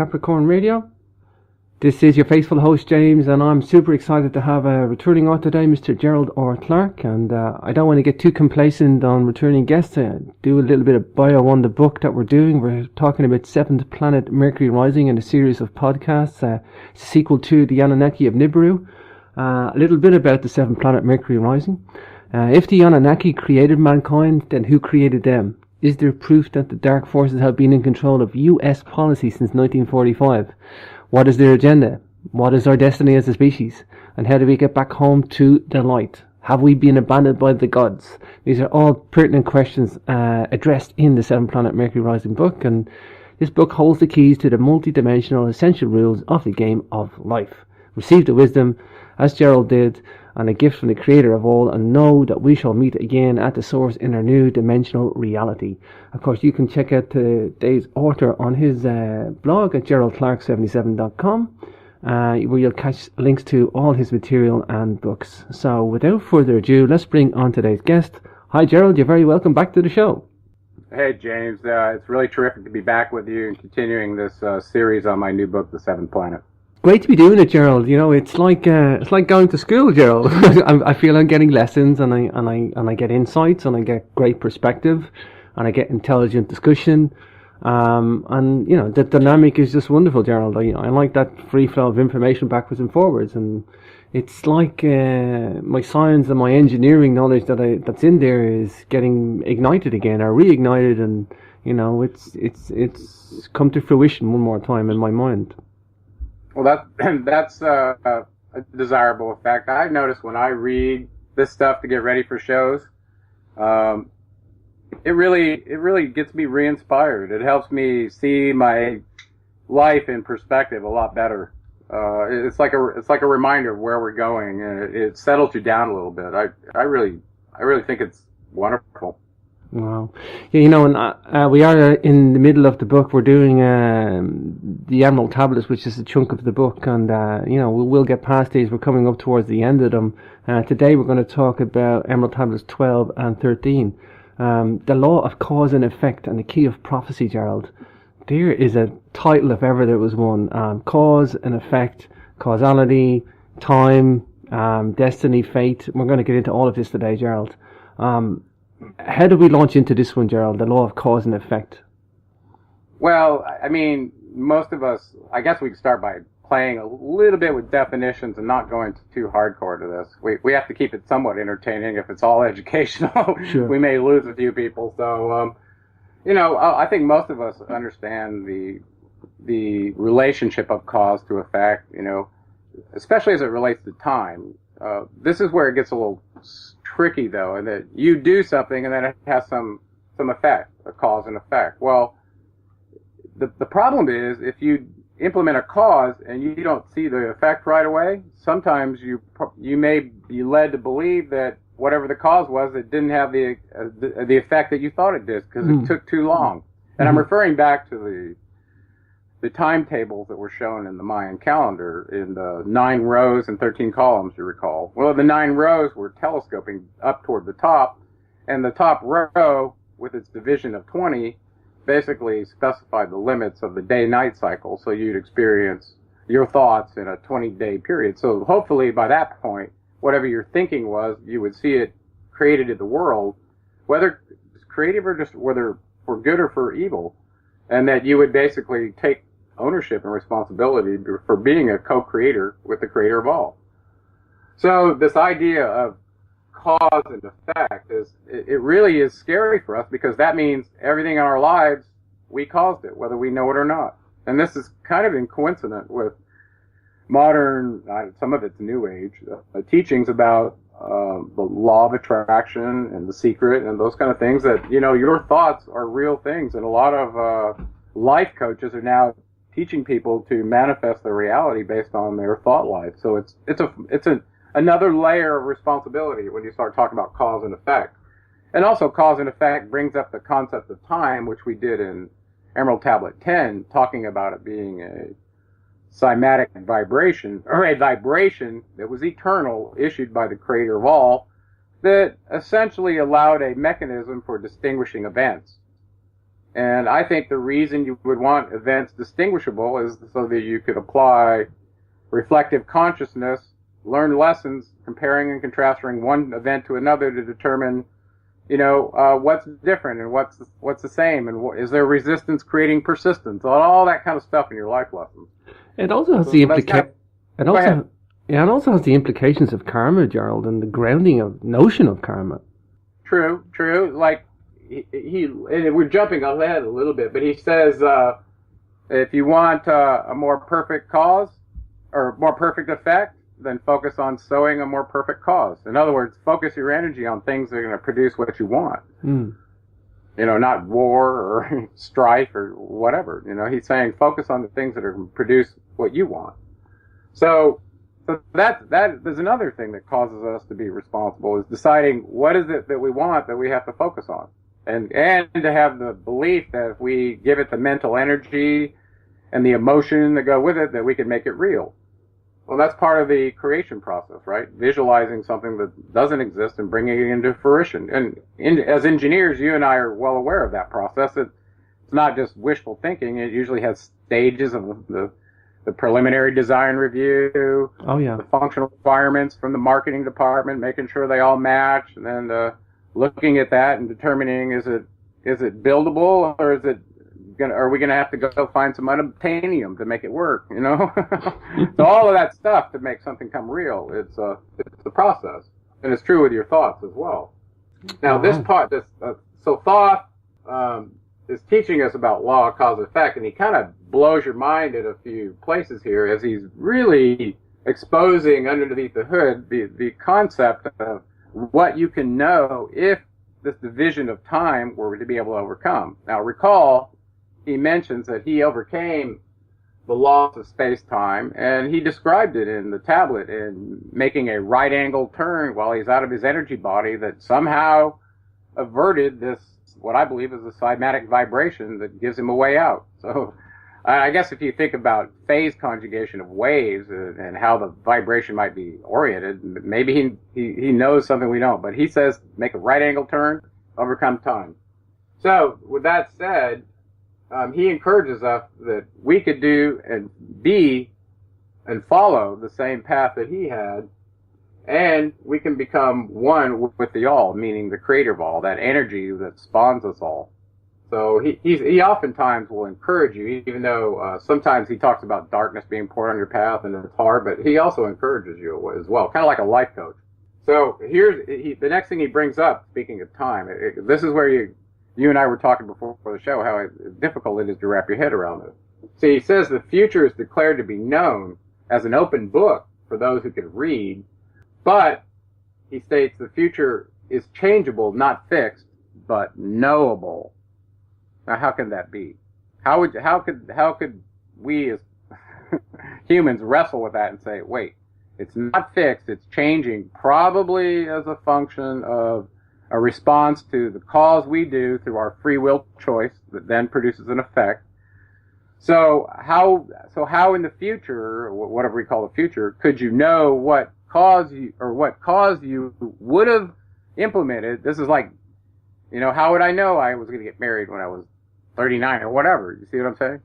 Capricorn Radio. This is your faithful host James, and I'm super excited to have a returning author today, Mr. Gerald Clark. And I don't want to get too complacent on returning guests. Do a little bit of bio on the book that we're doing. We're talking about Seventh Planet Mercury Rising in a series of podcasts. It's a sequel to the Anunnaki of Nibiru. A little bit about the Seventh Planet Mercury Rising. If the Anunnaki created mankind, then who created them? Is there proof that the dark forces have been in control of US policy since 1945? What is their agenda? What is our destiny as a species? And how do we get back home to the light? Have we been abandoned by the gods? These are all pertinent questions addressed in the Seventh Planet Mercury Rising book, and this book holds the keys to the multi-dimensional essential rules of the game of life. Receive the wisdom, as Gerald did, and a gift from the creator of all, and know that we shall meet again at the source in our new dimensional reality. Of course, you can check out today's author on his blog at geraldclark77.com, where you'll catch links to all his material and books. So without further ado, let's bring on today's guest. Hi Gerald, you're very welcome back to the show. Hey James, it's really terrific to be back with you and continuing this series on my new book, The Seventh Planet. Great to be doing it, Gerald. You know, it's like going to school, Gerald. I feel I'm getting lessons, and I get insights, and I get great perspective, and I get intelligent discussion, and you know, the dynamic is just wonderful, Gerald. I like that free flow of information backwards and forwards, and it's like my science and my engineering knowledge that's in there is getting ignited again, or reignited, and you know, it's come to fruition one more time in my mind. Well, that's a desirable effect. I've noticed when I read this stuff to get ready for shows, it really gets me re-inspired. It helps me see my life in perspective a lot better. It's like a reminder of where we're going, and it settles you down a little bit. I really think it's wonderful. Wow. Yeah, you know, and we are in the middle of the book. We're doing the Emerald Tablets, which is a chunk of the book, and you know, we'll get past these. We're coming up towards the end of them. Today we're going to talk about Emerald Tablets 12 and 13. The law of cause and effect and the key of prophecy, Gerald. There is a title if ever there was one. Cause and effect, causality, time, destiny, fate. We're going to get into all of this today, Gerald. How do we launch into this one, Gerald, the law of cause and effect? Well, I mean, most of us, I guess we can start by playing a little bit with definitions and not going too hardcore to this. We have to keep it somewhat entertaining. If it's all educational, sure, we may lose a few people. So, you know, I think most of us understand the relationship of cause to effect, you know, especially as it relates to time. This is where it gets a little tricky, though, and that you do something and then it has some effect, a cause and effect. Well, the problem is if you implement a cause and you don't see the effect right away, sometimes you may be led to believe that whatever the cause was, it didn't have the effect that you thought it did because it took too long. And I'm referring back to the timetables that were shown in the Mayan calendar in the 9 rows and 13 columns, you recall. Well, the 9 rows were telescoping up toward the top, and the top row, with its division of 20, basically specified the limits of the day-night cycle, so you'd experience your thoughts in a 20-day period. So hopefully by that point, whatever your thinking was, you would see it created in the world, whether it's creative or just whether for good or for evil, and that you would basically take ownership and responsibility for being a co-creator with the creator of all. So this idea of cause and effect it really is scary for us, because that means everything in our lives, we caused it, whether we know it or not. And this is kind of incoincident with modern, some of it's new age, teachings about the law of attraction and the secret and those kind of things, that, you know, your thoughts are real things. And a lot of life coaches are now teaching people to manifest their reality based on their thought life. So it's another layer of responsibility when you start talking about cause and effect. And also cause and effect brings up the concept of time, which we did in Emerald Tablet 10, talking about it being a cymatic vibration, or a vibration that was eternal, issued by the creator of all, that essentially allowed a mechanism for distinguishing events. And I think the reason you would want events distinguishable is so that you could apply reflective consciousness, learn lessons, comparing and contrasting one event to another to determine, what's different and what's the same, and is there resistance creating persistence, all that kind of stuff in your life lessons. It also has it also has the implications of karma, Gerald, and the grounding of notion of karma. True. Like and we're jumping ahead a little bit, but he says if you want a more perfect cause or more perfect effect, then focus on sowing a more perfect cause. In other words, focus your energy on things that are going to produce what you want. Not war or strife or whatever. He's saying focus on the things that are going to produce what you want. So that there's another thing that causes us to be responsible, is deciding what is it that we want that we have to focus on. And to have the belief that if we give it the mental energy and the emotion that go with it, that we can make it real. Well, that's part of the creation process, right? Visualizing something that doesn't exist and bringing it into fruition. And as engineers, you and I are well aware of that process. It's not just wishful thinking. It usually has stages of the preliminary design review. Oh, yeah. The functional requirements from the marketing department, making sure they all match, and then looking at that and determining is it buildable, or are we gonna have to go find some unobtainium to make it work? So all of that stuff to make something come real. It's a process, and it's true with your thoughts as well. Now so thought is teaching us about law of cause and effect, and he kind of blows your mind at a few places here as he's really exposing underneath the hood the concept of what you can know if this division of time were to be able to overcome. Now recall, he mentions that he overcame the laws of space-time, and he described it in the tablet in making a right-angled turn while he's out of his energy body that somehow averted this, what I believe is a cymatic vibration that gives him a way out. So I guess if you think about phase conjugation of waves and how the vibration might be oriented, maybe he knows something we don't. But he says make a right-angle turn, overcome time. So with that said, he encourages us that we could do and be and follow the same path that he had, and we can become one with the all, meaning the creator of all, that energy that spawns us all. So he oftentimes will encourage you, even though sometimes he talks about darkness being poured on your path and it's hard, but he also encourages you as well, kind of like a life coach. So here's the next thing he brings up, speaking of time. This is where you and I were talking before the show, how difficult it is to wrap your head around this. So he says the future is declared to be known as an open book for those who can read, but he states the future is changeable, not fixed, but knowable. Now, how can that be? How could we as humans wrestle with that and say, wait, it's not fixed, it's changing, probably as a function of a response to the cause we do through our free will choice that then produces an effect. So how in the future, whatever we call the future, could you know what cause you would have implemented? This is like, how would I know I was going to get married when I was 39 or whatever? You see what I'm saying?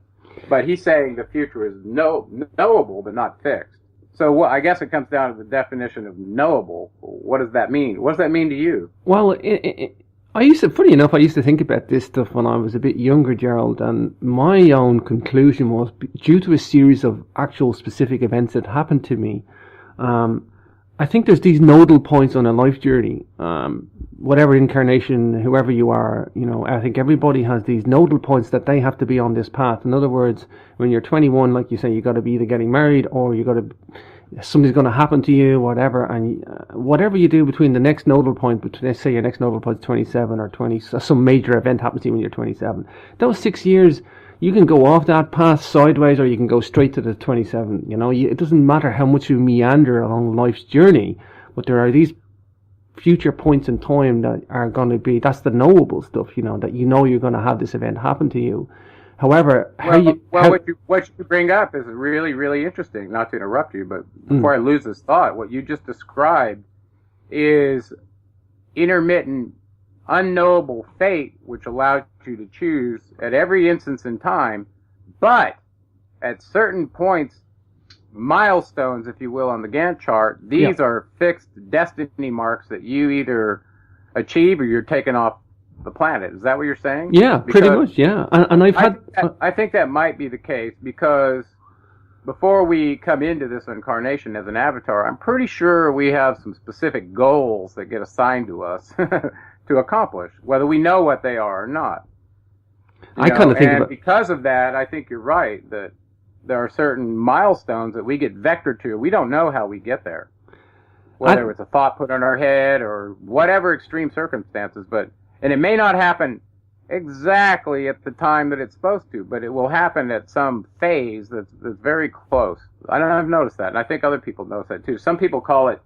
But he's saying the future is knowable but not fixed. So I guess it comes down to the definition of knowable. What does that mean? What does that mean to you? Well, funny enough, I used to think about this stuff when I was a bit younger, Gerald, and my own conclusion was, due to a series of actual specific events that happened to me, I think there's these nodal points on a life journey. Whatever incarnation, whoever you are, I think everybody has these nodal points that they have to be on this path. In other words, when you're 21, like you say, you got to be either getting married or something's going to happen to you, whatever. And whatever you do between the next nodal point, let's say your next nodal point is 27 or 20, some major event happens to you when you're 27. Those 6 years, you can go off that path sideways, or you can go straight to the 27. It doesn't matter how much you meander along life's journey, but there are these future points in time that are going to be, that's the knowable stuff, that you're going to have this event happen to you. However, what you bring up is really, really interesting. Not to interrupt you, but before I lose this thought, what you just described is intermittent unknowable fate which allows you to choose at every instance in time, but at certain points, milestones, if you will, on the Gantt chart, these are fixed destiny marks that you either achieve or you're taken off the planet. Is that what you're saying? Yeah, pretty much, yeah. And I think that might be the case, because before we come into this incarnation as an avatar, I'm pretty sure we have some specific goals that get assigned to us to accomplish, whether we know what they are or not. I kind of think and because of that, I think you're right that there are certain milestones that we get vectored to. We don't know how we get there, whether it's a thought put on our head or whatever extreme circumstances, and it may not happen exactly at the time that it's supposed to, but it will happen at some phase that's very close. I've noticed that, and I think other people notice that too. Some people call it,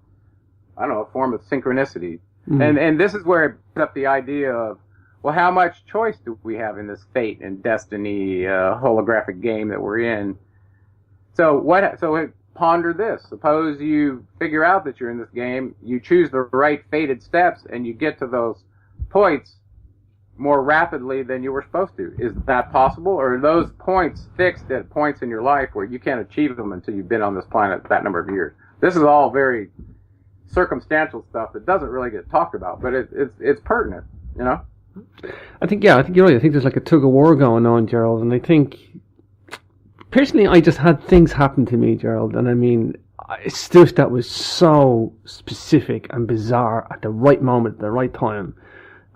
I don't know, a form of synchronicity. Mm-hmm. And this is where it puts up the idea of, well, how much choice do we have in this fate and destiny holographic game that we're in? So ponder this. Suppose you figure out that you're in this game, you choose the right fated steps, and you get to those points more rapidly than you were supposed to. Is that possible? Or are those points fixed at points in your life where you can't achieve them until you've been on this planet that number of years? This is all very circumstantial stuff that doesn't really get talked about, but it's pertinent, you know? I think you're right. I think there's like a tug of war going on, Gerald, and I think personally I just had things happen to me, Gerald, and I mean stuff that was so specific and bizarre at the right moment, at the right time.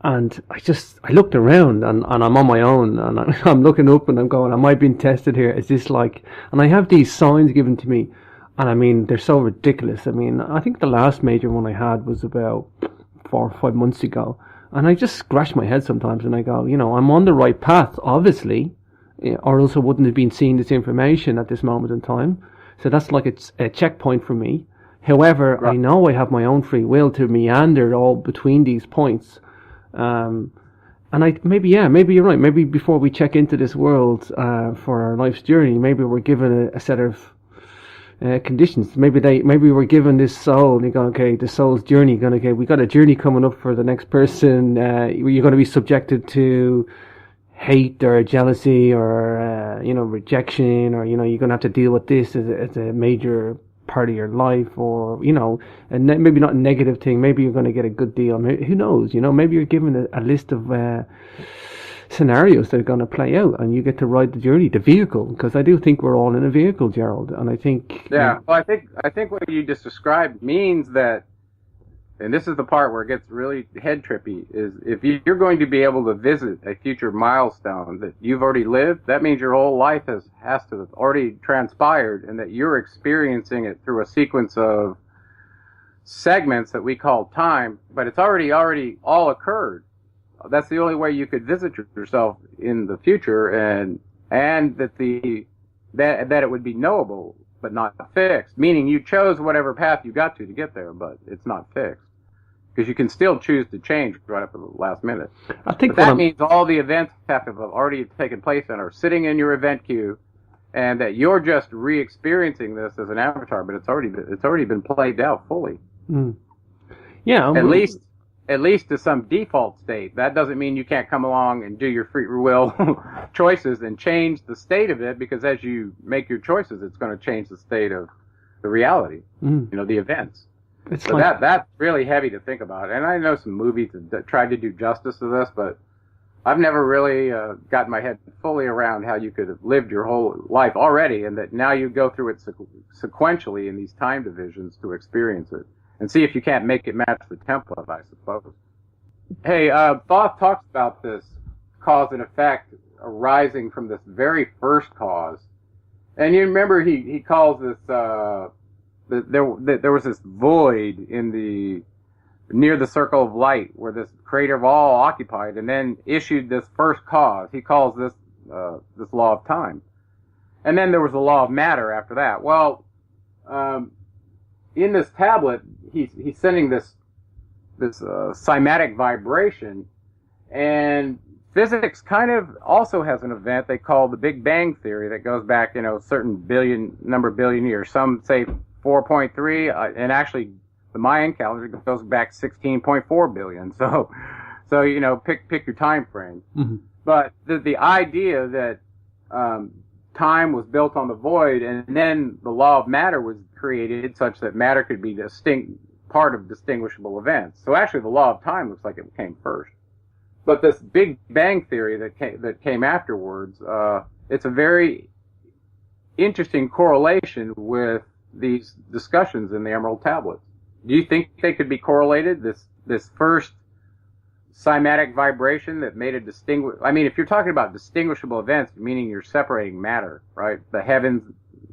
And I looked around and I'm on my own and I'm looking up and I'm going, am I being tested here? Is this like, and I have these signs given to me, and I mean, they're so ridiculous. I mean, I think the last major one I had was about 4 or 5 months ago. And I just scratch my head sometimes and I go, I'm on the right path, obviously, or else I wouldn't have been seeing this information at this moment in time. So that's like a checkpoint for me. However, right. I know I have my own free will to meander all between these points. And maybe you're right. Maybe before we check into this world for our life's journey, maybe we're given a set of conditions. Maybe we're given this soul, and you go, okay, the soul's journey. We got a journey coming up for the next person. You're going to be subjected to hate or jealousy or rejection, or you're going to have to deal with this as a major part of your life, or and maybe not a negative thing. Maybe you're going to get a good deal. Maybe, who knows? Maybe you're given a list of scenarios that are going to play out, and you get to ride the journey, the vehicle. Because I do think we're all in a vehicle, Gerald, and I think well, I think what you just described means that, and this is the part where it gets really head trippy, is if you're going to be able to visit a future milestone that you've already lived, that means your whole life has to have already transpired, and that you're experiencing it through a sequence of segments that we call time, but it's already all occurred. That's the only way you could visit yourself in the future, and that it would be knowable but not fixed, meaning you chose whatever path you got to get there, but it's not fixed. Because you can still choose to change right up to the last minute. I think that means all the events have to have already taken place and are sitting in your event queue, and that you're just re-experiencing this as an avatar, but it's already been played out fully. Mm. Yeah, at least to some default state. That doesn't mean you can't come along and do your free will choices and change the state of it, because as you make your choices, it's going to change the state of the reality. The events. So that's really heavy to think about. And I know some movies that tried to do justice to this, but I've never really gotten my head fully around how you could have lived your whole life already, and that now you go through it sequentially in these time divisions to experience it. And see if you can't make it match the template, I suppose. Hey, Thoth talks about this cause and effect arising from this very first cause. And you remember he calls this, there was this void near the circle of light where this creator of all occupied, and then issued this first cause. He calls this law of time. And then there was the law of matter after that. Well, in this tablet, he's sending this cymatic vibration, and physics kind of also has an event they call the Big Bang Theory that goes back, certain billion years. Some say 4.3, and actually the Mayan calendar goes back 16.4 billion. So So, pick your time frame. Mm-hmm. But the idea that time was built on the void, and then the law of matter was created such that matter could be part of distinguishable events. So actually, the law of time looks like it came first. But this Big Bang theory that came afterwards, it's a very interesting correlation with these discussions in the Emerald Tablets. Do you think they could be correlated? This first cymatic vibration that made it if you're talking about distinguishable events, meaning you're separating matter, right? The heavens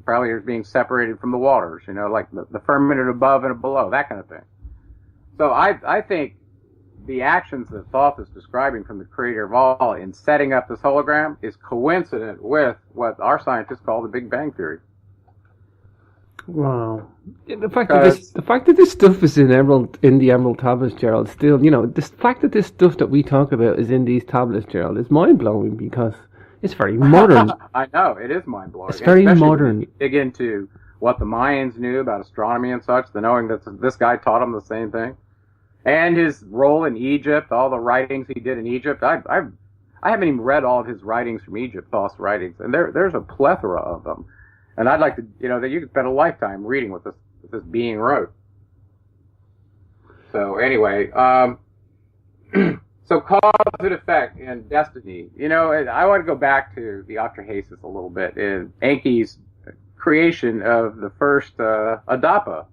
probably are being separated from the waters, like the firmament above and below, that kind of thing. So I think the actions that Thoth is describing from the creator of all in setting up this hologram is coincident with what our scientists call the Big Bang theory. Wow. The fact that this stuff is in the Emerald Tablets, Gerald, still, the fact that this stuff that we talk about is in these tablets, Gerald, is mind-blowing because it's very modern. I know, it is mind-blowing. It's very modern. When you dig into what the Mayans knew about astronomy and such, the knowing that this guy taught them the same thing, and his role in Egypt, all the writings he did in Egypt. I haven't even read all of his writings from Egypt, Thoth's writings, and there's a plethora of them. And I'd like to, that you could spend a lifetime reading what this being wrote. So anyway, so cause and effect and destiny. I want to go back to the Octrahasis a little bit in Enki's creation of the first Adapa.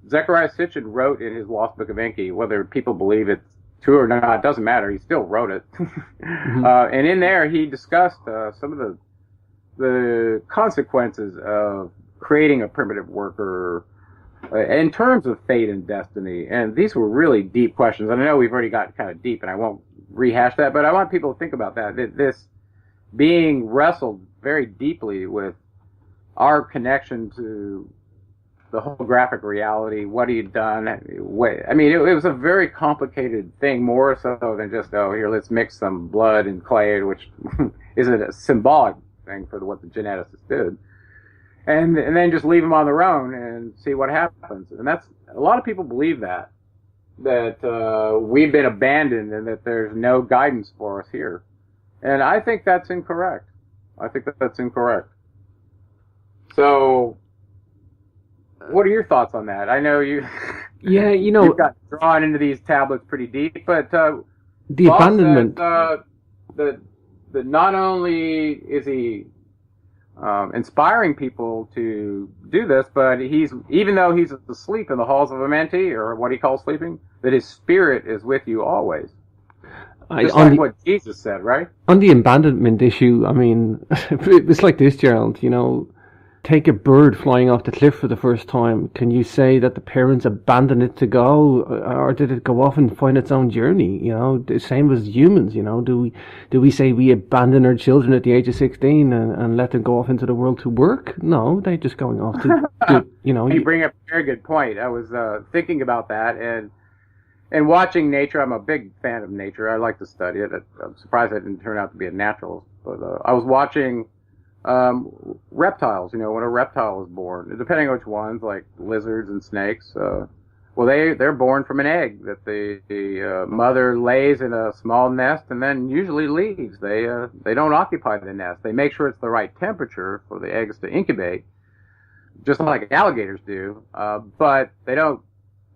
Zechariah Sitchin wrote in his Lost Book of Enki, whether people believe it's true or not, it doesn't matter. He still wrote it. Mm-hmm. And in there, he discussed some of the consequences of creating a primitive worker in terms of fate and destiny. And these were really deep questions. And I know we've already got kind of deep, and I won't rehash that, but I want people to think about that. This being wrestled very deeply with our connection to the holographic reality. What he had done. It was a very complicated thing, more so than just, here, let's mix some blood and clay, which is a symbolic thing for what the geneticists did. And then just leave them on their own and see what happens. And that's, a lot of people believe that we've been abandoned and that there's no guidance for us here. And I think that's incorrect. So, what are your thoughts on that? I know you. Yeah, you've got drawn into these tablets pretty deep, but the abandonment. That not only is he inspiring people to do this, but even though he's asleep in the halls of Amenti, or what he calls sleeping, that his spirit is with you always. Just like what Jesus said, right? On the abandonment issue, it's like this, Gerald. Take a bird flying off the cliff for the first time. Can you say that the parents abandoned it to go, or did it go off and find its own journey? The same as humans. Do we say we abandon our children at the age of 16 and let them go off into the world to work? No, they're just going off to You bring up a very good point. I was thinking about that and watching nature. I'm a big fan of nature. I like to study it. I'm surprised I didn't turn out to be a naturalist, but I was watching reptiles, when a reptile is born, depending on which ones, like lizards and snakes, they're born from an egg that the mother lays in a small nest and then usually leaves. They don't occupy the nest. They make sure it's the right temperature for the eggs to incubate, just like alligators do. But they don't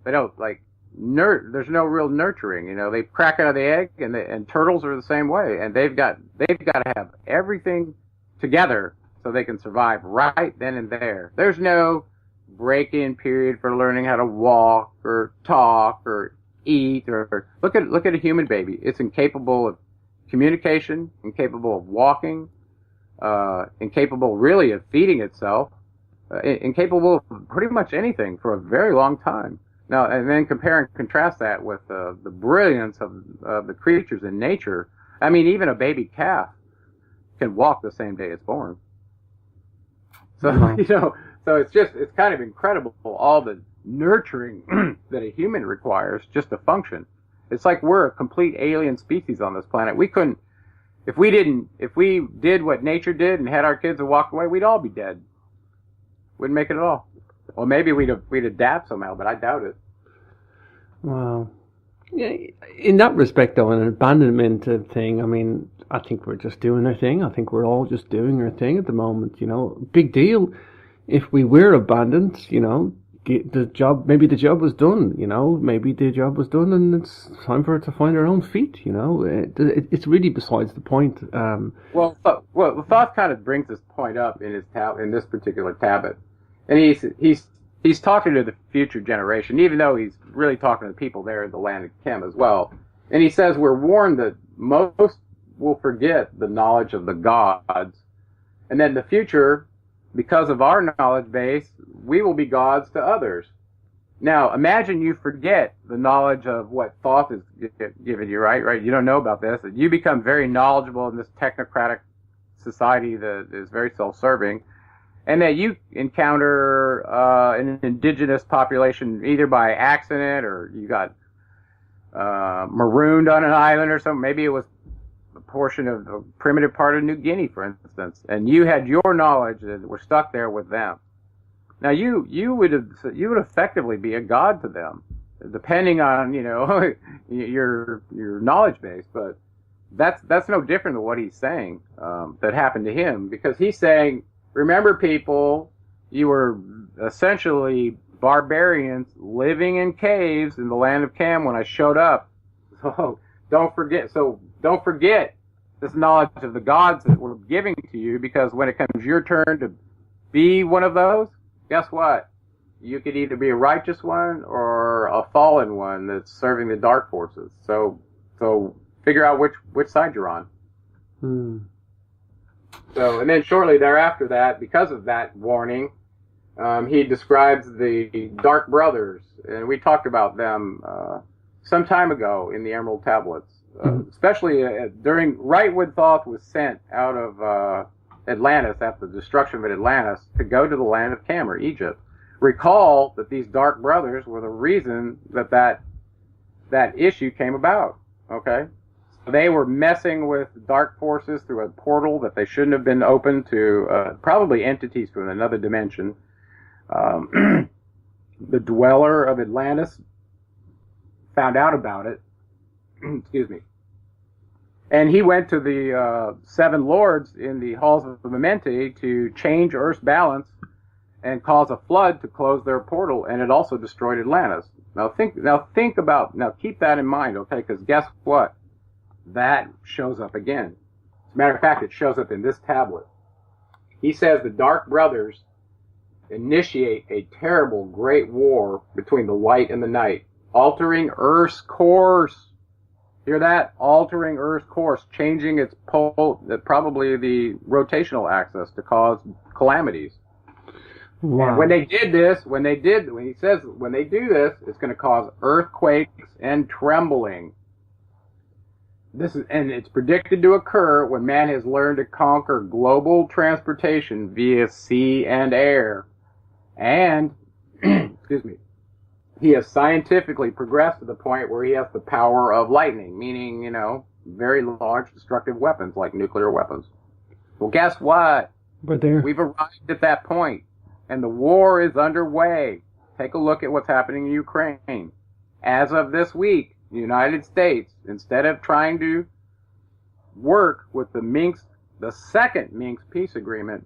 like there's no real nurturing. They crack out of the egg, and turtles are the same way, and they've got to have everything together so they can survive right then and there. There's no break-in period for learning how to walk or talk or eat or look at a human baby. It's incapable of communication, incapable of walking, incapable really of feeding itself, incapable of pretty much anything for a very long time. Now, and then compare and contrast that with the brilliance of the creatures in nature. Even a baby calf can walk the same day it's born. So, so it's kind of incredible, all the nurturing that a human requires just to function. It's like we're a complete alien species on this planet. We couldn't, if we did what nature did and had our kids and walked away, we'd all be dead. Wouldn't make it at all. Well, maybe we'd adapt somehow, but I doubt it. Wow. Yeah, in that respect, though, an abandonment thing, I mean, I think we're just doing our thing. I think we're all just doing our thing at the moment, you know. Big deal if we were abandoned, you know, the job, maybe the job was done, you know, maybe the job was done and it's time for it to find our own feet, you know. It's really besides the point. Well, Thoth kind of brings this point up in in this particular tablet, and he's talking to the future generation, even though he's really talking to the people there in the land of Chem as well. And he says we're warned that most will forget the knowledge of the gods, and then in the future, because of our knowledge base, we will be gods to others. Now, imagine you forget the knowledge of what Thoth is giving you, right? Right? You don't know about this. You become very knowledgeable in this technocratic society that is very self-serving, and that you encounter an indigenous population either by accident or you got marooned on an island or something. Maybe it was a portion of a primitive part of New Guinea, for instance, and you had your knowledge and were stuck there with them. Now you would effectively be a god to them, depending on your knowledge base. But that's no different than what he's saying that happened to him, because he's saying, remember, people, you were essentially barbarians living in caves in the land of Cam when I showed up. So don't forget this knowledge of the gods that we're giving to you, because when it comes your turn to be one of those, guess what? You could either be a righteous one or a fallen one that's serving the dark forces. So figure out which side you're on. So, and then shortly thereafter that, because of that warning, he describes the Dark Brothers, and we talked about them some time ago in the Emerald Tablets, especially right when Thoth was sent out of Atlantis after the destruction of Atlantis to go to the land of Cam, or Egypt. Recall that these Dark Brothers were the reason that issue came about. Okay. They were messing with dark forces through a portal that they shouldn't have been open to, probably entities from another dimension. The dweller of Atlantis found out about it. Excuse me. And he went to the seven lords in the halls of the Mementi to change Earth's balance and cause a flood to close their portal, and it also destroyed Atlantis. Now keep that in mind, okay? Because guess what? That shows up again. As a matter of fact, it shows up in this tablet. He says the Dark Brothers initiate a terrible great war between the light and the night, altering Earth's course. Hear that? Altering Earth's course, changing its pole, probably the rotational axis, to cause calamities. Wow. And when they do this, it's going to cause earthquakes and trembling. And it's predicted to occur when man has learned to conquer global transportation via sea and air. And, excuse me, he has scientifically progressed to the point where he has the power of lightning, meaning, very large destructive weapons like nuclear weapons. Well, guess what? We've arrived at that point, and the war is underway. Take a look at what's happening in Ukraine. As of this week, the United States, instead of trying to work with the second Minsk peace agreement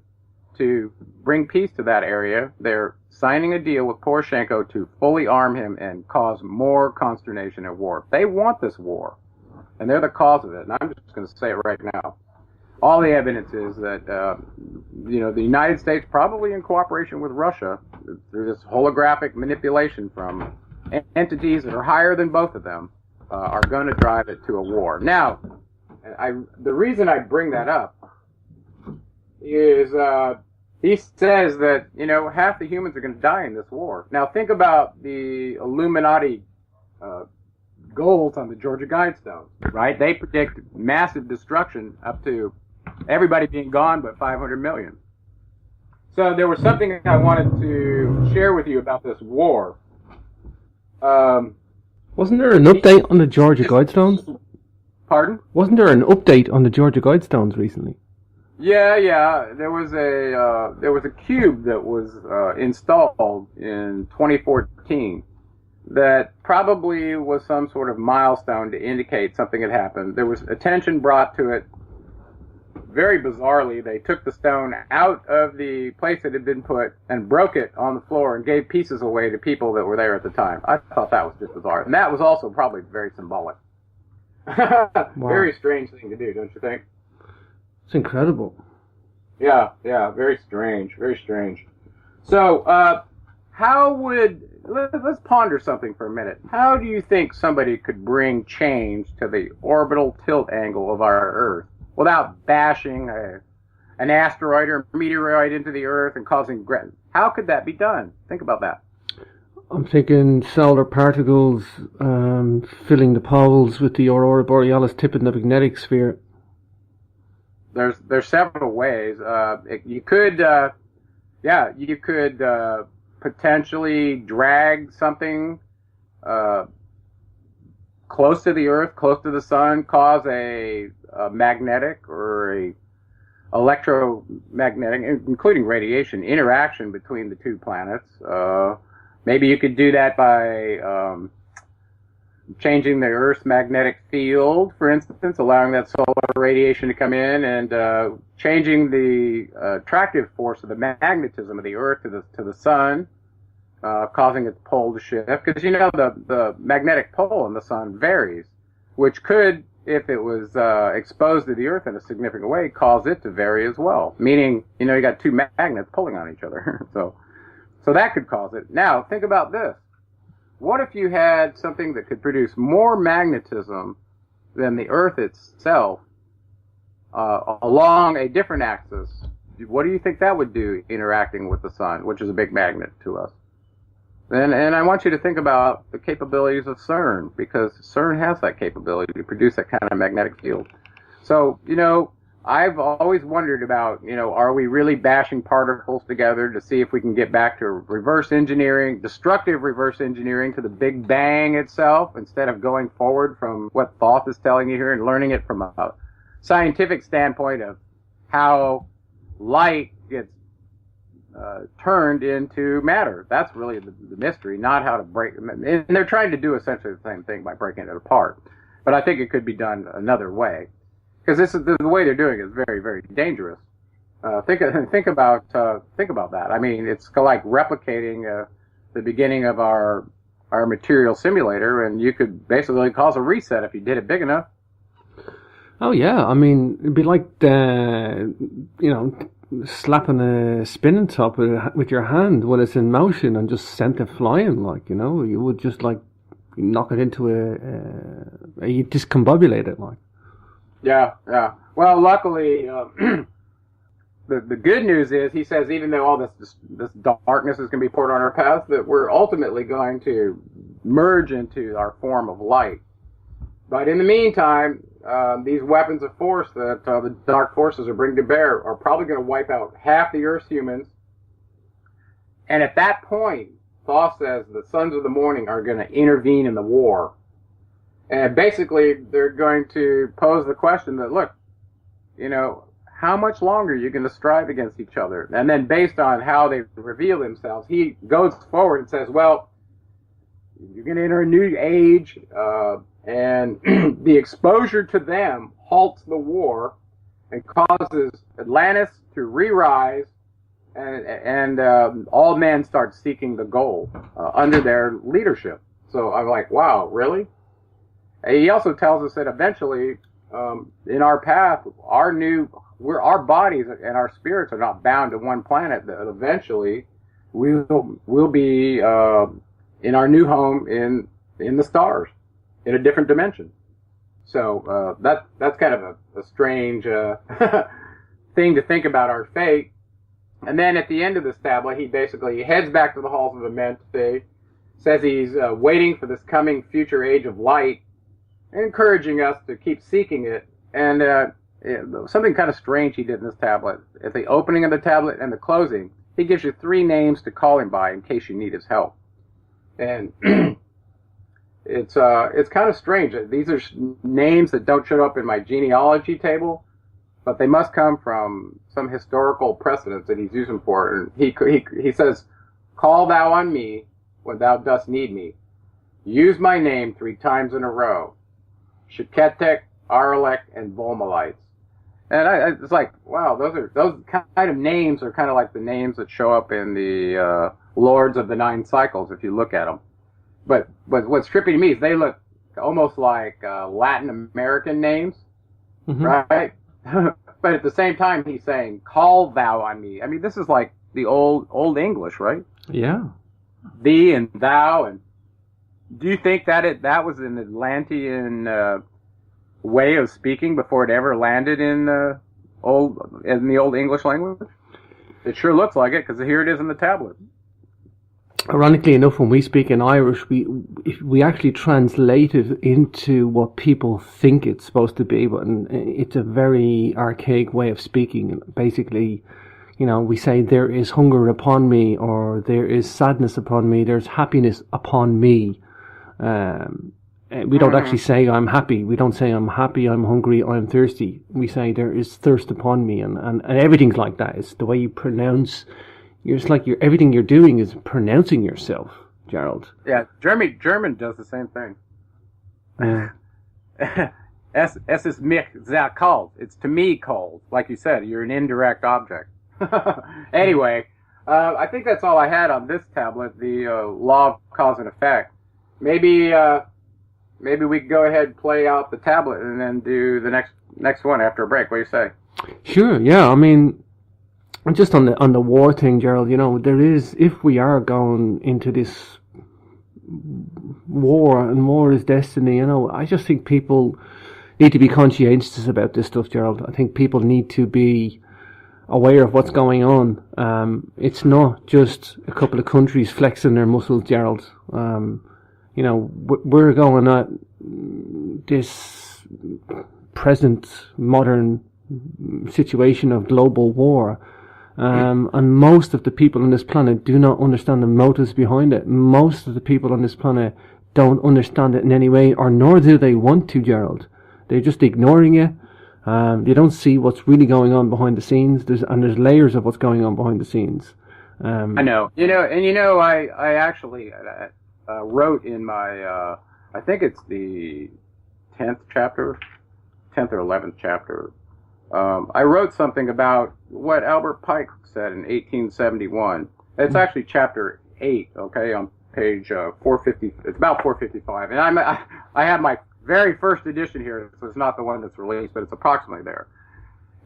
to bring peace to that area, they're signing a deal with Poroshenko to fully arm him and cause more consternation and war. They want this war, and they're the cause of it. And I'm just going to say it right now. All the evidence is that, the United States, probably in cooperation with Russia, through this holographic manipulation from entities that are higher than both of them, are going to drive it to a war. Now, the reason I bring that up is he says that, half the humans are going to die in this war. Now, think about the Illuminati goals on the Georgia Guidestones, right? They predict massive destruction up to everybody being gone but 500 million. So there was something I wanted to share with you about this war. Wasn't there an update on the Georgia Guidestones? Pardon? Wasn't there an update on the Georgia Guidestones recently? Yeah. There was a cube that was installed in 2014 that probably was some sort of milestone to indicate something had happened. There was attention brought to it. Very bizarrely, they took the stone out of the place it had been put and broke it on the floor and gave pieces away to people that were there at the time. I thought that was just bizarre. And that was also probably very symbolic. Wow. Very strange thing to do, don't you think? It's incredible. Yeah, very strange, very strange. So, let's ponder something for a minute. How do you think somebody could bring change to the orbital tilt angle of our Earth without bashing an asteroid or a meteoroid into the Earth and causing gravity? How could that be done? Think about that. I'm thinking solar particles filling the poles with the aurora borealis tipping the magnetic sphere. There's several ways. You could potentially drag something close to the Earth, close to the Sun, cause a magnetic or a electromagnetic, including radiation, interaction between the two planets. Maybe you could do that by changing the Earth's magnetic field, for instance, allowing that solar radiation to come in, and changing the attractive force of the magnetism of the Earth to the Sun, causing its pole to shift. Because the magnetic pole in the Sun varies, which could, if it was exposed to the Earth in a significant way, cause it to vary as well. Meaning, you got two magnets pulling on each other. So that could cause it. Now, think about this. What if you had something that could produce more magnetism than the Earth itself along a different axis? What do you think that would do interacting with the Sun, which is a big magnet to us? And I want you to think about the capabilities of CERN, because CERN has that capability to produce that kind of magnetic field. So, I've always wondered about, are we really bashing particles together to see if we can get back to reverse engineering, destructive reverse engineering to the Big Bang itself, instead of going forward from what Thoth is telling you here and learning it from a scientific standpoint of how light gets turned into matter. That's really the mystery, not how to break them. And they're trying to do essentially the same thing by breaking it apart. But I think it could be done another way. Because the way they're doing it is very, very dangerous. Think about that. I mean, it's like replicating the beginning of our material simulator, and you could basically cause a reset if you did it big enough. Oh yeah, I mean, it'd be like slapping a spinning top with your hand when it's in motion and just sent it flying. You would just knock it into you discombobulate it Yeah. Well, luckily, the good news is, he says, even though all this darkness is going to be poured on our path, that we're ultimately going to merge into our form of light. But in the meantime, these weapons of force that the dark forces are bringing to bear are probably going to wipe out half the Earth's humans. And at that point, Thoth says the sons of the morning are going to intervene in the war. And basically, they're going to pose the question that, look, how much longer are you going to strive against each other? And then based on how they reveal themselves, he goes forward and says, well, you're going to enter a new age, and the exposure to them halts the war and causes Atlantis to re-rise, and all men start seeking the goal under their leadership. So I'm like, wow, really? He also tells us that eventually, in our path, our bodies and our spirits are not bound to one planet. That eventually, we'll be in our new home in the stars, in a different dimension. So that's kind of a strange thing to think about our fate. And then at the end of this tablet, he basically heads back to the halls of Amenthi, says he's waiting for this coming future age of light, encouraging us to keep seeking it. And something kind of strange he did in this tablet. At the opening of the tablet and the closing, he gives you 3 names to call him by in case you need his help. And it's kind of strange. These are names that don't show up in my genealogy table, but they must come from some historical precedents that he's using for it. And he says, "Call thou on me when thou dost need me." use my name 3 times in a row. Sheketek, Aralek, and Volmalites. And it's like, wow, those kind of names are kind of like the names that show up in the Lords of the Nine Cycles, if you look at them. But what's trippy to me is they look almost like Latin American names, right? But at the same time, he's saying, call thou on me. I mean, this is like the old English, right? Yeah. Thee and thou. And do you think that was an Atlantean way of speaking before it ever landed in the old English language? It sure looks like it, because here it is in the tablet. Ironically enough, when we speak in Irish, we actually translate it into what people think it's supposed to be, but it's a very archaic way of speaking. Basically, we say there is hunger upon me, or there is sadness upon me, there's happiness upon me. We don't actually say I'm happy. We don't say I'm happy, I'm hungry, I'm thirsty. We say there is thirst upon me, and everything's like that. It's the way you pronounce. It's like everything you're doing is pronouncing yourself, Gerald. Yeah, German does the same thing. Yeah. Es ist mich sehr kalt. It's to me cold. Like you said, you're an indirect object. Anyway, I think that's all I had on this tablet, the law of cause and effect. Maybe we can go ahead and play out the tablet and then do the next one after a break. What do you say? Sure, yeah. I mean, just on the war thing, Gerald, there is, if we are going into this war, and war is destiny, I just think people need to be conscientious about this stuff, Gerald. I think people need to be aware of what's going on. It's not just a couple of countries flexing their muscles, Gerald. We're going at this present modern situation of global war. And most of the people on this planet do not understand the motives behind it. Most of the people on this planet don't understand it in any way, or nor do they want to, Gerald. They're just ignoring it. They don't see what's really going on behind the scenes. There's layers of what's going on behind the scenes. I know. I actually wrote in my, I think it's the 10th or 11th chapter. I wrote something about what Albert Pike said in 1871. It's actually chapter 8, okay, on page 450. It's about 455. And I have my very first edition here, so it's not the one that's released, but it's approximately there.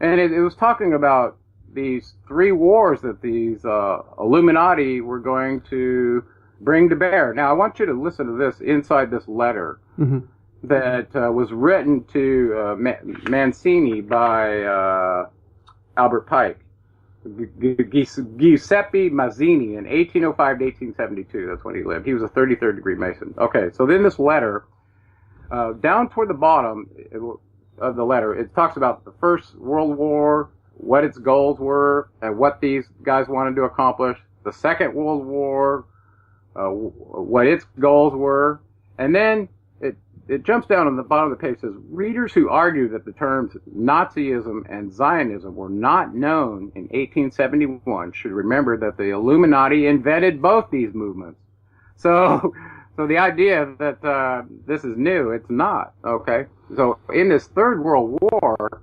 And it was talking about these 3 wars that these Illuminati were going to bring to bear. Now, I want you to listen to this inside this letter. Mm-hmm. That was written to Mancini by Albert Pike, Giuseppe Mazzini, in 1805 to 1872. That's when he lived. He was a 33rd degree Mason. Okay, so then this letter, down toward the bottom of the letter, it talks about the First World War, what its goals were, and what these guys wanted to accomplish. The Second World War, what its goals were, and then it jumps down on the bottom of the page. It says, readers who argue that the terms Nazism and Zionism were not known in 1871 should remember that the Illuminati invented both these movements. So the idea that this is new, it's not, okay? So in this Third World War,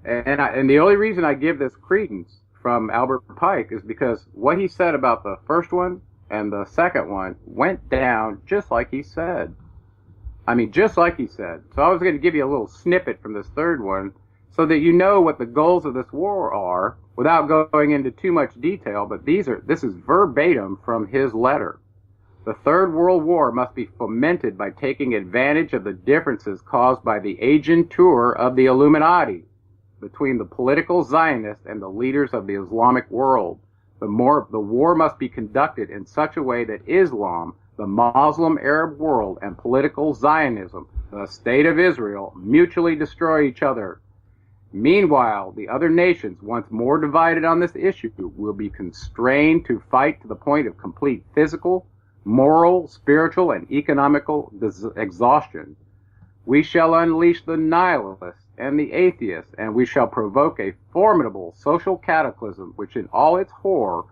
and the only reason I give this credence from Albert Pike is because what he said about the first one and the second one went down just like he said. I mean, just like he said. So I was going to give you a little snippet from this third one so that you know what the goals of this war are without going into too much detail, but this is verbatim from his letter. The Third World War must be fomented by taking advantage of the differences caused by the agentur of the Illuminati between the political Zionists and the leaders of the Islamic world. The war must be conducted in such a way that Islam, the Muslim Arab world, and political Zionism, the State of Israel, mutually destroy each other. Meanwhile, the other nations, once more divided on this issue, will be constrained to fight to the point of complete physical, moral, spiritual, and economical exhaustion. We shall unleash the nihilists and the atheists, and we shall provoke a formidable social cataclysm which in all its horror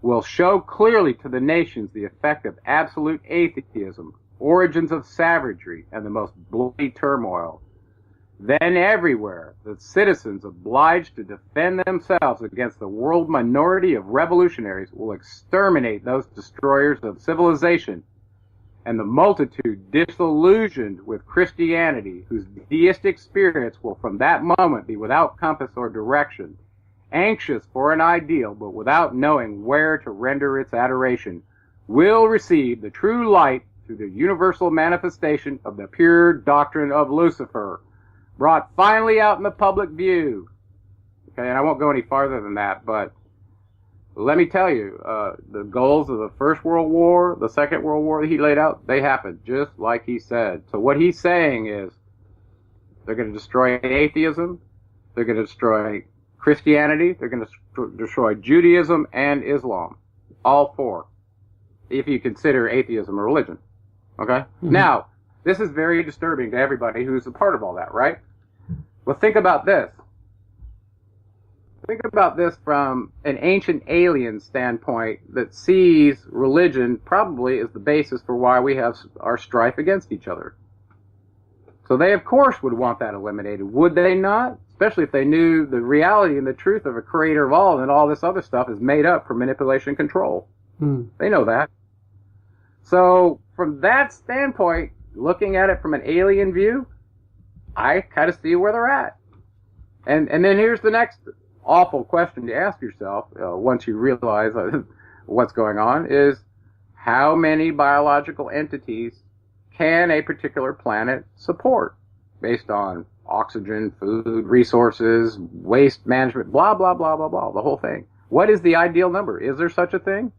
will show clearly to the nations the effect of absolute atheism, origins of savagery, and the most bloody turmoil. Then everywhere, the citizens obliged to defend themselves against the world minority of revolutionaries will exterminate those destroyers of civilization, and the multitude disillusioned with Christianity, whose deistic spirits will from that moment be without compass or direction, anxious for an ideal but without knowing where to render its adoration, will receive the true light through the universal manifestation of the pure doctrine of Lucifer, brought finally out in the public view. Okay, and I won't go any farther than that, but let me tell you, the goals of the First World War, the Second World War that he laid out, they happened just like he said. So what he's saying is they're going to destroy atheism, they're going to destroy Christianity, they're going to destroy Judaism and Islam. All four, if you consider atheism a religion. Okay? Mm-hmm. Now, this is very disturbing to everybody who's a part of all that, right? Well, think about this. Think about this from an ancient alien standpoint that sees religion probably as the basis for why we have our strife against each other. So they, of course, would want that eliminated. Would they not? Especially if they knew the reality and the truth of a creator of all, and all this other stuff is made up for manipulation and control. They know that. So from that standpoint, looking at it from an alien view, I kind of see where they're at. And then here's the next awful question to ask yourself once you realize what's going on is how many biological entities can a particular planet support based on oxygen, food, resources, waste management, blah, blah, blah, blah, blah, the whole thing. What is the ideal number? Is there such a thing?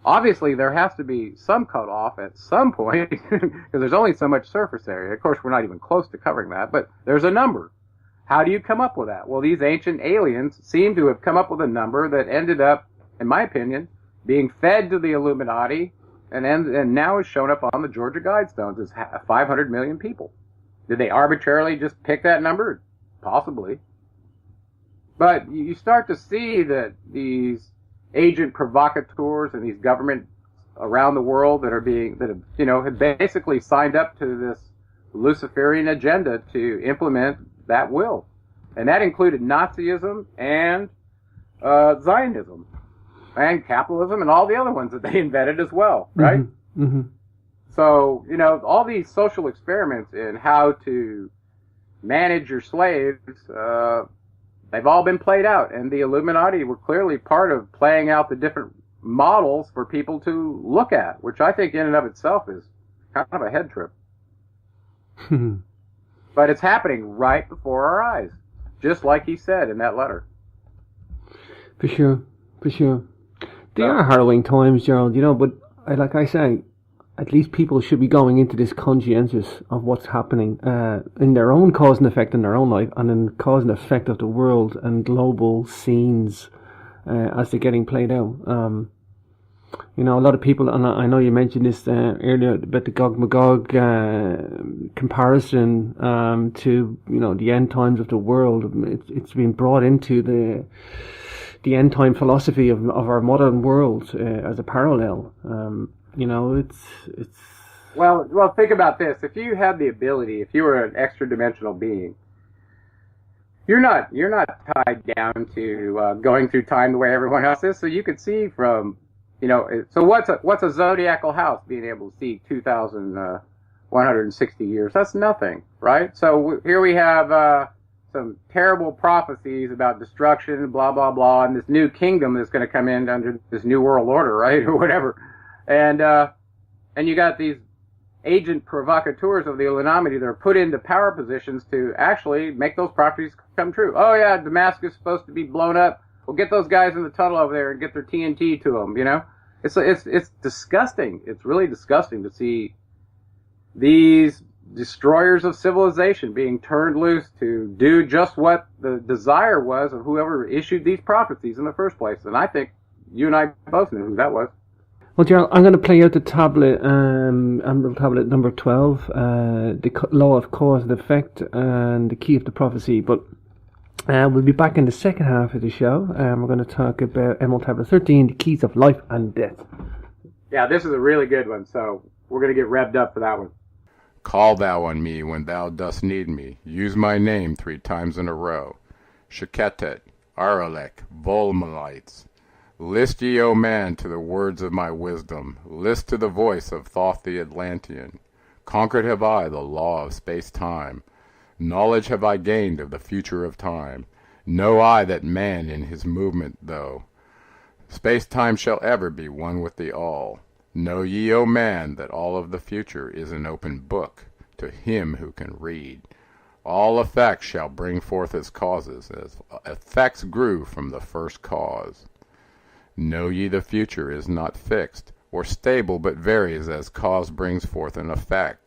Obviously, there has to be some cutoff at some point because there's only so much surface area. Of course, we're not even close to covering that, but there's a number. How do you come up with that? Well, these ancient aliens seem to have come up with a number that ended up, in my opinion, being fed to the Illuminati and now is shown up on the Georgia Guidestones as 500 million people. Did they arbitrarily just pick that number? Possibly. But you start to see that these agent provocateurs and these governments around the world that have basically signed up to this Luciferian agenda to implement that will. And that included Nazism and Zionism and capitalism and all the other ones that they invented as well, right? Mm-hmm. Mm-hmm. So, all these social experiments in how to manage your slaves, they've all been played out, and the Illuminati were clearly part of playing out the different models for people to look at, which I think in and of itself is kind of a head trip. But it's happening right before our eyes, just like he said in that letter. For sure. They are harrowing times, Gerald, but like I say, at least people should be going into this conscientious of what's happening in their own cause and effect in their own life and in cause and effect of the world and global scenes as they're getting played out. A lot of people, and I know you mentioned this earlier about the Gog-Magog comparison to, the end times of the world. It's been brought into the end time philosophy of our modern world as a parallel. It's well, think about this. If you had the ability, if you were an extra dimensional being, you're not tied down to going through time the way everyone else is. So you could see from, so what's a zodiacal house being able to see 2,160 years? That's nothing, right? So here we have some terrible prophecies about destruction, blah, blah, blah, and this new kingdom that's going to come in under this new world order, right, or whatever. And you got these agent provocateurs of the Illuminati that are put into power positions to actually make those prophecies come true. Oh yeah, Damascus is supposed to be blown up. Well, get those guys in the tunnel over there and get their TNT to them. It's disgusting. It's really disgusting to see these destroyers of civilization being turned loose to do just what the desire was of whoever issued these prophecies in the first place. And I think you and I both knew who that was. Well, Gerald, I'm going to play out the tablet, Emerald Tablet number 12, the law of cause and effect and the key of the prophecy. But We'll be back in the second half of the show. We're going to talk about Emerald Tablet 13, the keys of life and death. Yeah, this is a really good one, so we're going to get revved up for that one. Call thou on me when thou dost need me. Use my name 3 times in a row. Sheketet, Aralek, Volmalites. List ye, O man, to the words of my wisdom. List to the voice of Thoth the Atlantean. Conquered have I the law of space-time. Knowledge have I gained of the future of time. Know I that man in his movement, though space-time shall ever be one with the all. Know ye, O man, that all of the future is an open book to him who can read. All effects shall bring forth its causes, as effects grew from the first cause. Know ye the future is not fixed, or stable, but varies as cause brings forth an effect.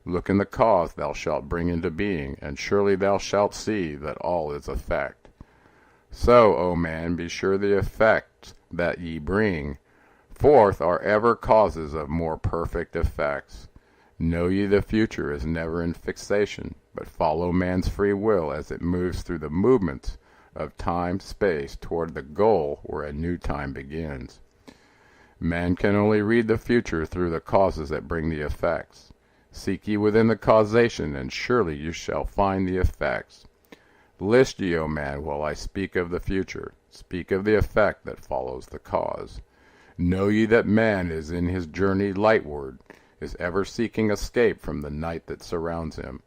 Look in the cause thou shalt bring into being, and surely thou shalt see that all is effect. So, O man, be sure the effects that ye bring forth are ever causes of more perfect effects. Know ye the future is never in fixation, but follow man's free will as it moves through the movements of time, space, toward the goal where a new time begins. Man can only read the future through the causes that bring the effects. Seek ye within the causation, and surely you shall find the effects. List ye, O man, while I speak of the future. Speak of the effect that follows the cause. Know ye that man is in his journey lightward, is ever seeking escape from the night that surrounds him.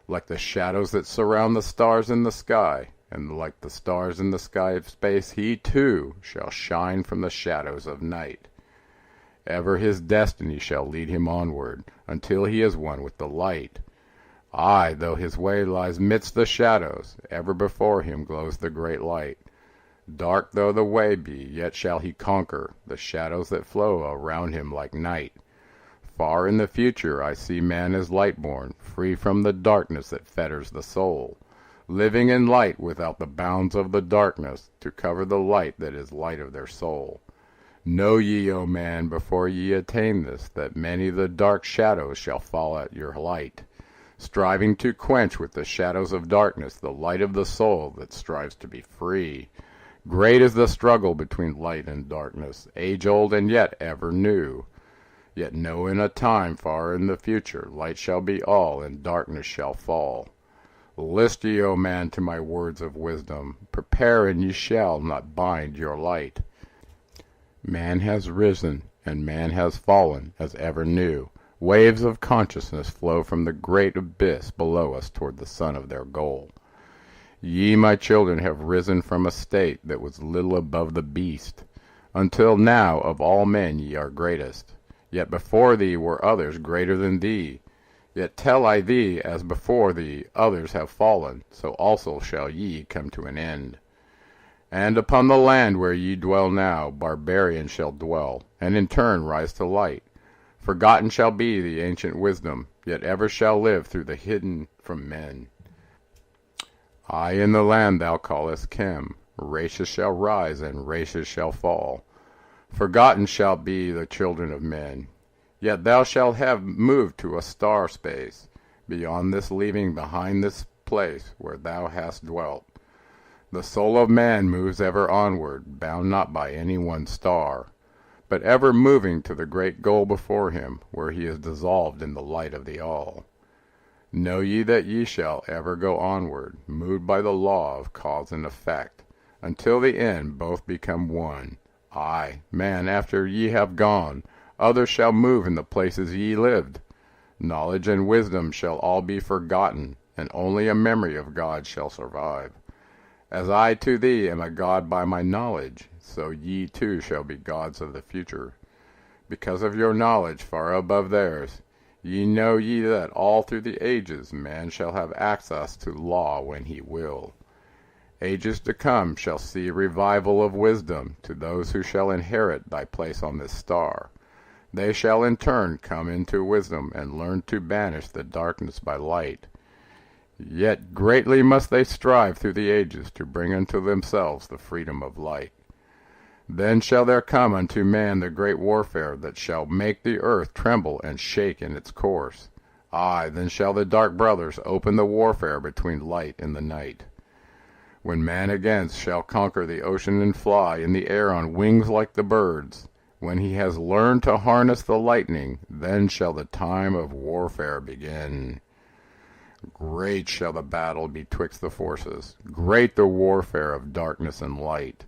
Like the shadows that surround the stars in the sky, and like the stars in the sky of space, he too shall shine from the shadows of night. Ever his destiny shall lead him onward, until he is one with the light. Aye, though his way lies midst the shadows, ever before him glows the great light. Dark though the way be, yet shall he conquer the shadows that flow around him like night. Far in the future I see man as light-born, free from the darkness that fetters the soul, living in light without the bounds of the darkness, to cover the light that is light of their soul. Know ye, O man, before ye attain this, that many the dark shadows shall fall at your light, striving to quench with the shadows of darkness the light of the soul that strives to be free. Great is the struggle between light and darkness, age-old and yet ever new. Yet know in a time far in the future, light shall be all, and darkness shall fall. List ye, O man, to my words of wisdom. Prepare, and ye shall not bind your light. Man has risen, and man has fallen, as ever new. Waves of consciousness flow from the great abyss below us toward the sun of their goal. Ye, my children, have risen from a state that was little above the beast. Until now of all men ye are greatest. Yet before thee were others greater than thee. Yet tell I thee, as before thee others have fallen, so also shall ye come to an end. And upon the land where ye dwell now, barbarians shall dwell, and in turn rise to light. Forgotten shall be the ancient wisdom, yet ever shall live through the hidden from men. I in the land thou callest Chem, races shall rise and races shall fall. Forgotten shall be the children of men, yet thou shalt have moved to a star space, beyond this, leaving behind this place where thou hast dwelt. The soul of man moves ever onward, bound not by any one star, but ever moving to the great goal before him, where he is dissolved in the light of the all. Know ye that ye shall ever go onward, moved by the law of cause and effect, until the end both become one. Aye, man, after ye have gone, others shall move in the places ye lived. Knowledge and wisdom shall all be forgotten, and only a memory of God shall survive. As I to thee am a god by my knowledge, so ye too shall be gods of the future. Because of your knowledge far above theirs, know ye that all through the ages man shall have access to law when he will. Ages to come shall see revival of wisdom to those who shall inherit thy place on this star. They shall in turn come into wisdom and learn to banish the darkness by light. Yet greatly must they strive through the ages to bring unto themselves the freedom of light. Then shall there come unto man the great warfare that shall make the earth tremble and shake in its course. Aye, then shall the dark brothers open the warfare between light and the night. When man again shall conquer the ocean and fly in the air on wings like the birds, when he has learned to harness the lightning, then shall the time of warfare begin. Great shall the battle betwixt the forces, great the warfare of darkness and light.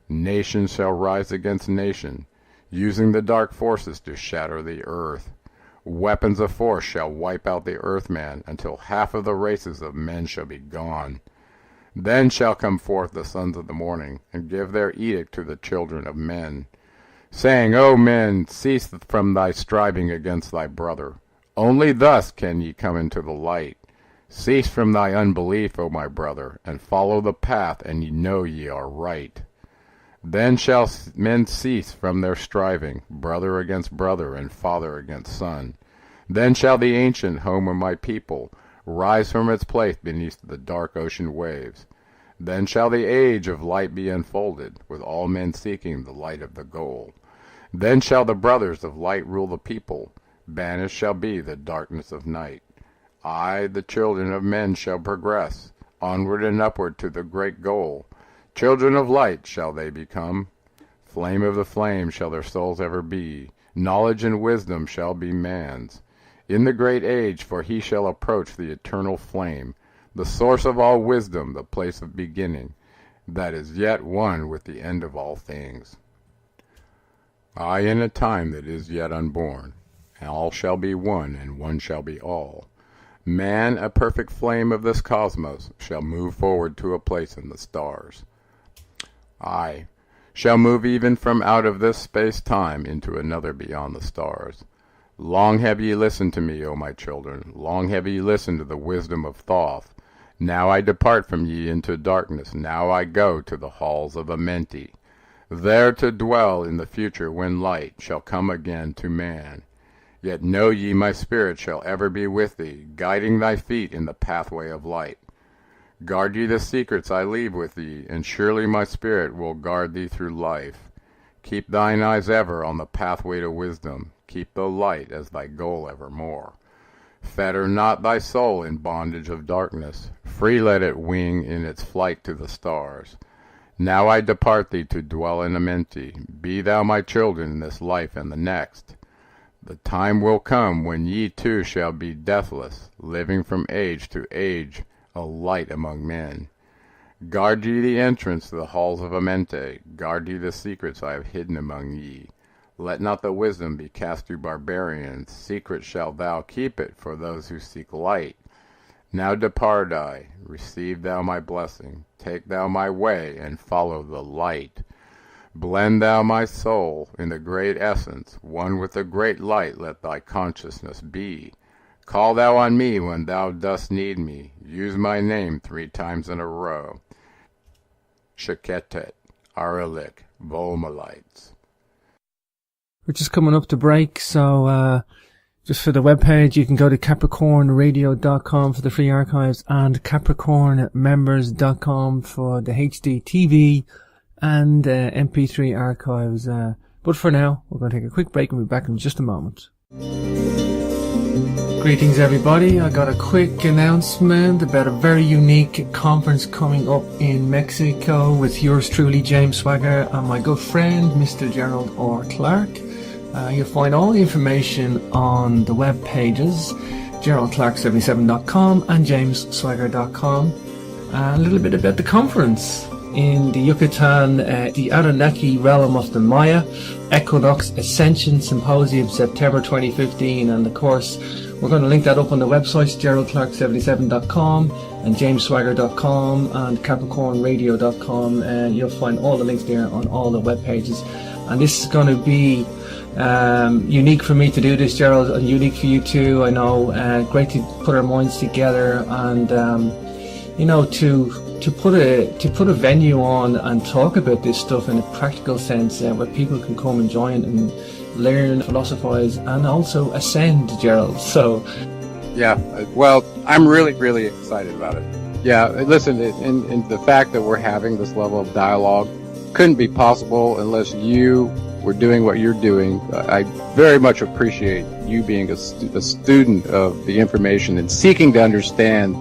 Nation shall rise against nation, using the dark forces to shatter the earth. Weapons of force shall wipe out the earthman until half of the races of men shall be gone. Then shall come forth the sons of the morning, and give their edict to the children of men, saying, O men, cease from thy striving against thy brother. Only thus can ye come into the light. Cease from thy unbelief, O my brother, and follow the path, and ye know ye are right. Then shall men cease from their striving, brother against brother, and father against son. Then shall the ancient home of my people rise from its place beneath the dark ocean waves. Then shall the age of light be unfolded, with all men seeking the light of the goal. Then shall the brothers of light rule the people, banished shall be the darkness of night. I, the children of men, shall progress, onward and upward to the great goal. Children of light shall they become. Flame of the flame shall their souls ever be. Knowledge and wisdom shall be man's. In the great age, for he shall approach the eternal flame, the source of all wisdom, the place of beginning, that is yet one with the end of all things. I, in a time that is yet unborn, all shall be one, and one shall be all. Man, a perfect flame of this cosmos, shall move forward to a place in the stars. I shall move even from out of this space-time into another beyond the stars. Long have ye listened to me, O my children, long have ye listened to the wisdom of Thoth. Now I depart from ye into darkness, now I go to the halls of Amenti, there to dwell in the future when light shall come again to man. Yet know ye my spirit shall ever be with thee, guiding thy feet in the pathway of light. Guard ye the secrets I leave with thee, and surely my spirit will guard thee through life. Keep thine eyes ever on the pathway to wisdom, keep the light as thy goal evermore. Fetter not thy soul in bondage of darkness, free let it wing in its flight to the stars. Now I depart thee to dwell in Amenti, be thou my children in this life and the next. The time will come when ye too shall be deathless, living from age to age, a light among men. Guard ye the entrance to the halls of Amenti, guard ye the secrets I have hidden among ye. Let not the wisdom be cast to barbarians, secret shalt thou keep it for those who seek light. Now depart I, receive thou my blessing, take thou my way, and follow the light. Blend thou my soul in the great essence, one with the great light let thy consciousness be. Call thou on me when thou dost need me, use my name 3 times in a row. Shiketet, Aralik, Volmalites. We're just coming up to break, so just for the webpage, you can go to capricornradio.com for the free archives and capricornmembers.com for the HD TV and MP3 archives. But for now, we're going to take a quick break and we'll be back in just a moment. Greetings everybody, I got a quick announcement about a very unique conference coming up in Mexico with yours truly, James Swagger, and my good friend, Mr. Gerald Clark. You'll find all the information on the web pages, geraldclark77.com and jamesswagger.com. A little bit about the conference. In the Yucatan, the Anunnaki realm of the Maya, Equinox Ascension Symposium, September 2015, and of course we're going to link that up on the websites, geraldclark77.com and jamesswagger.com and capricornradio.com, and you'll find all the links there on all the web pages. And this is going to be unique for me to do this, Gerald, and unique for you too, I know. Great to put our minds together and to put a venue on and talk about this stuff in a practical sense, where people can come and join and learn, philosophize, and also ascend, Gerald. So yeah, well, I'm really, really excited about it. Yeah, listen, and the fact that we're having this level of dialogue couldn't be possible unless you were doing what you're doing. I very much appreciate you being a student of the information and seeking to understand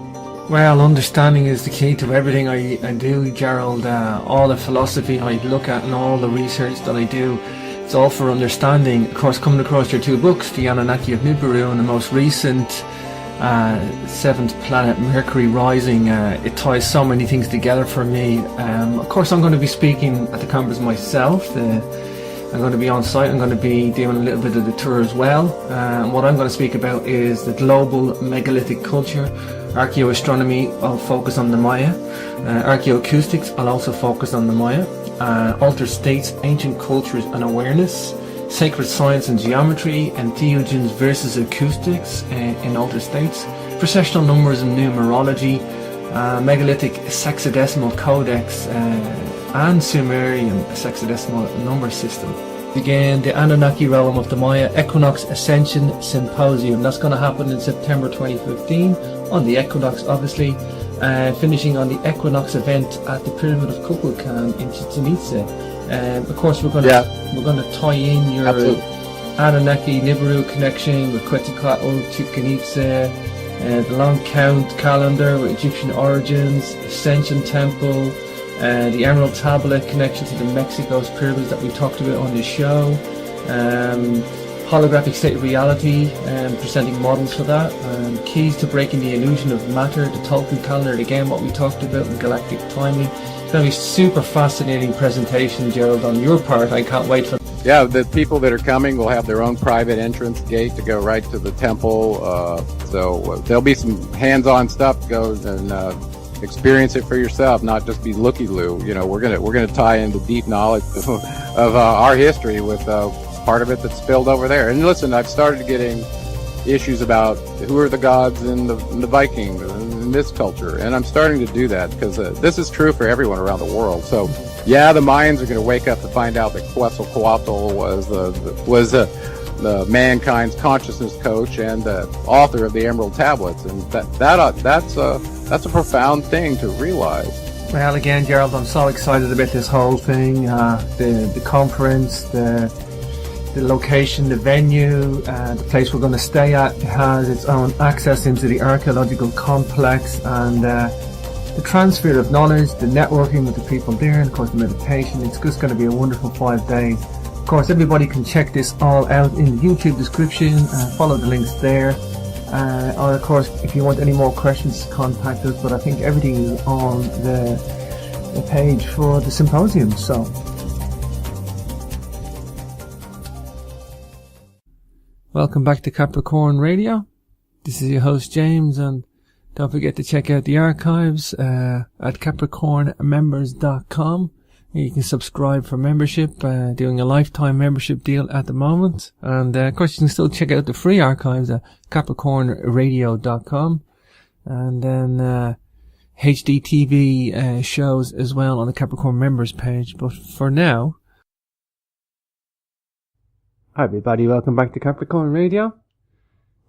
Well, understanding is the key to everything I do, Gerald. All the philosophy I look at and all the research that I do, it's all for understanding. Of course, coming across your two books, the Anunnaki of Nibiru and the most recent seventh planet, Mercury rising, it ties so many things together for me. Of course, I'm going to be speaking at the conference myself. I'm going to be on site. I'm going to be doing a little bit of the tour as well. What I'm going to speak about is the global megalithic culture. Archaeoastronomy, I'll focus on the Maya. Archaeoacoustics, I'll also focus on the Maya. Altered states, ancient cultures and awareness. Sacred science and geometry. Entheogens versus acoustics in altered states. Processional numbers and numerology. Megalithic sexagesimal codex and Sumerian sexagesimal number system. Again, the Anunnaki realm of the Maya Equinox Ascension Symposium. That's going to happen in September 2015 on the equinox, obviously, finishing on the equinox event at the Pyramid of Kukulkan in Chichen Itza. Of course, we're going to tie in your Anunnaki Nibiru connection with Quetzalcoatl, Chichen Itza, the long count calendar with Egyptian origins, Ascension Temple, the Emerald Tablet connection to the Mexico's pyramids that we talked about on this show, holographic state of reality, presenting models for that, keys to breaking the illusion of matter, the Tolkien calendar, again what we talked about with galactic timing. It's going to be super fascinating presentation, Gerald, on your part. I can't wait for that. Yeah, the people that are coming will have their own private entrance gate to go right to the temple. So there'll be some hands-on stuff. Go and experience it for yourself, not just be looky-loo. You know, we're gonna tie in the deep knowledge of our history with part of it that's spilled over there. And listen, I've started getting issues about who are the gods in the Viking in this culture, and I'm starting to do that because this is true for everyone around the world. So. Yeah, the Mayans are going to wake up to find out that Quetzalcoatl was the mankind's consciousness coach and the author of the Emerald Tablets, and that's a profound thing to realize. Well, again, Gerald, I'm so excited about this whole thing. The conference, the location, the venue, the place we're going to stay at has its own access into the archaeological complex, and the transfer of knowledge, the networking with the people there, and of course the meditation. It's just going to be a wonderful 5 days. Of course, everybody can check this all out in the YouTube description. Follow the links there. Or of course, if you want any more questions, contact us. But I think everything is on the page for the symposium. So, welcome back to Capricorn Radio. This is your host James, and don't forget to check out the archives at capricornmembers.com. You can subscribe for membership, doing a lifetime membership deal at the moment. And of course, you can still check out the free archives at capricornradio.com. And then HDTV shows as well on the Capricorn members page. But for now, hi everybody, welcome back to Capricorn Radio.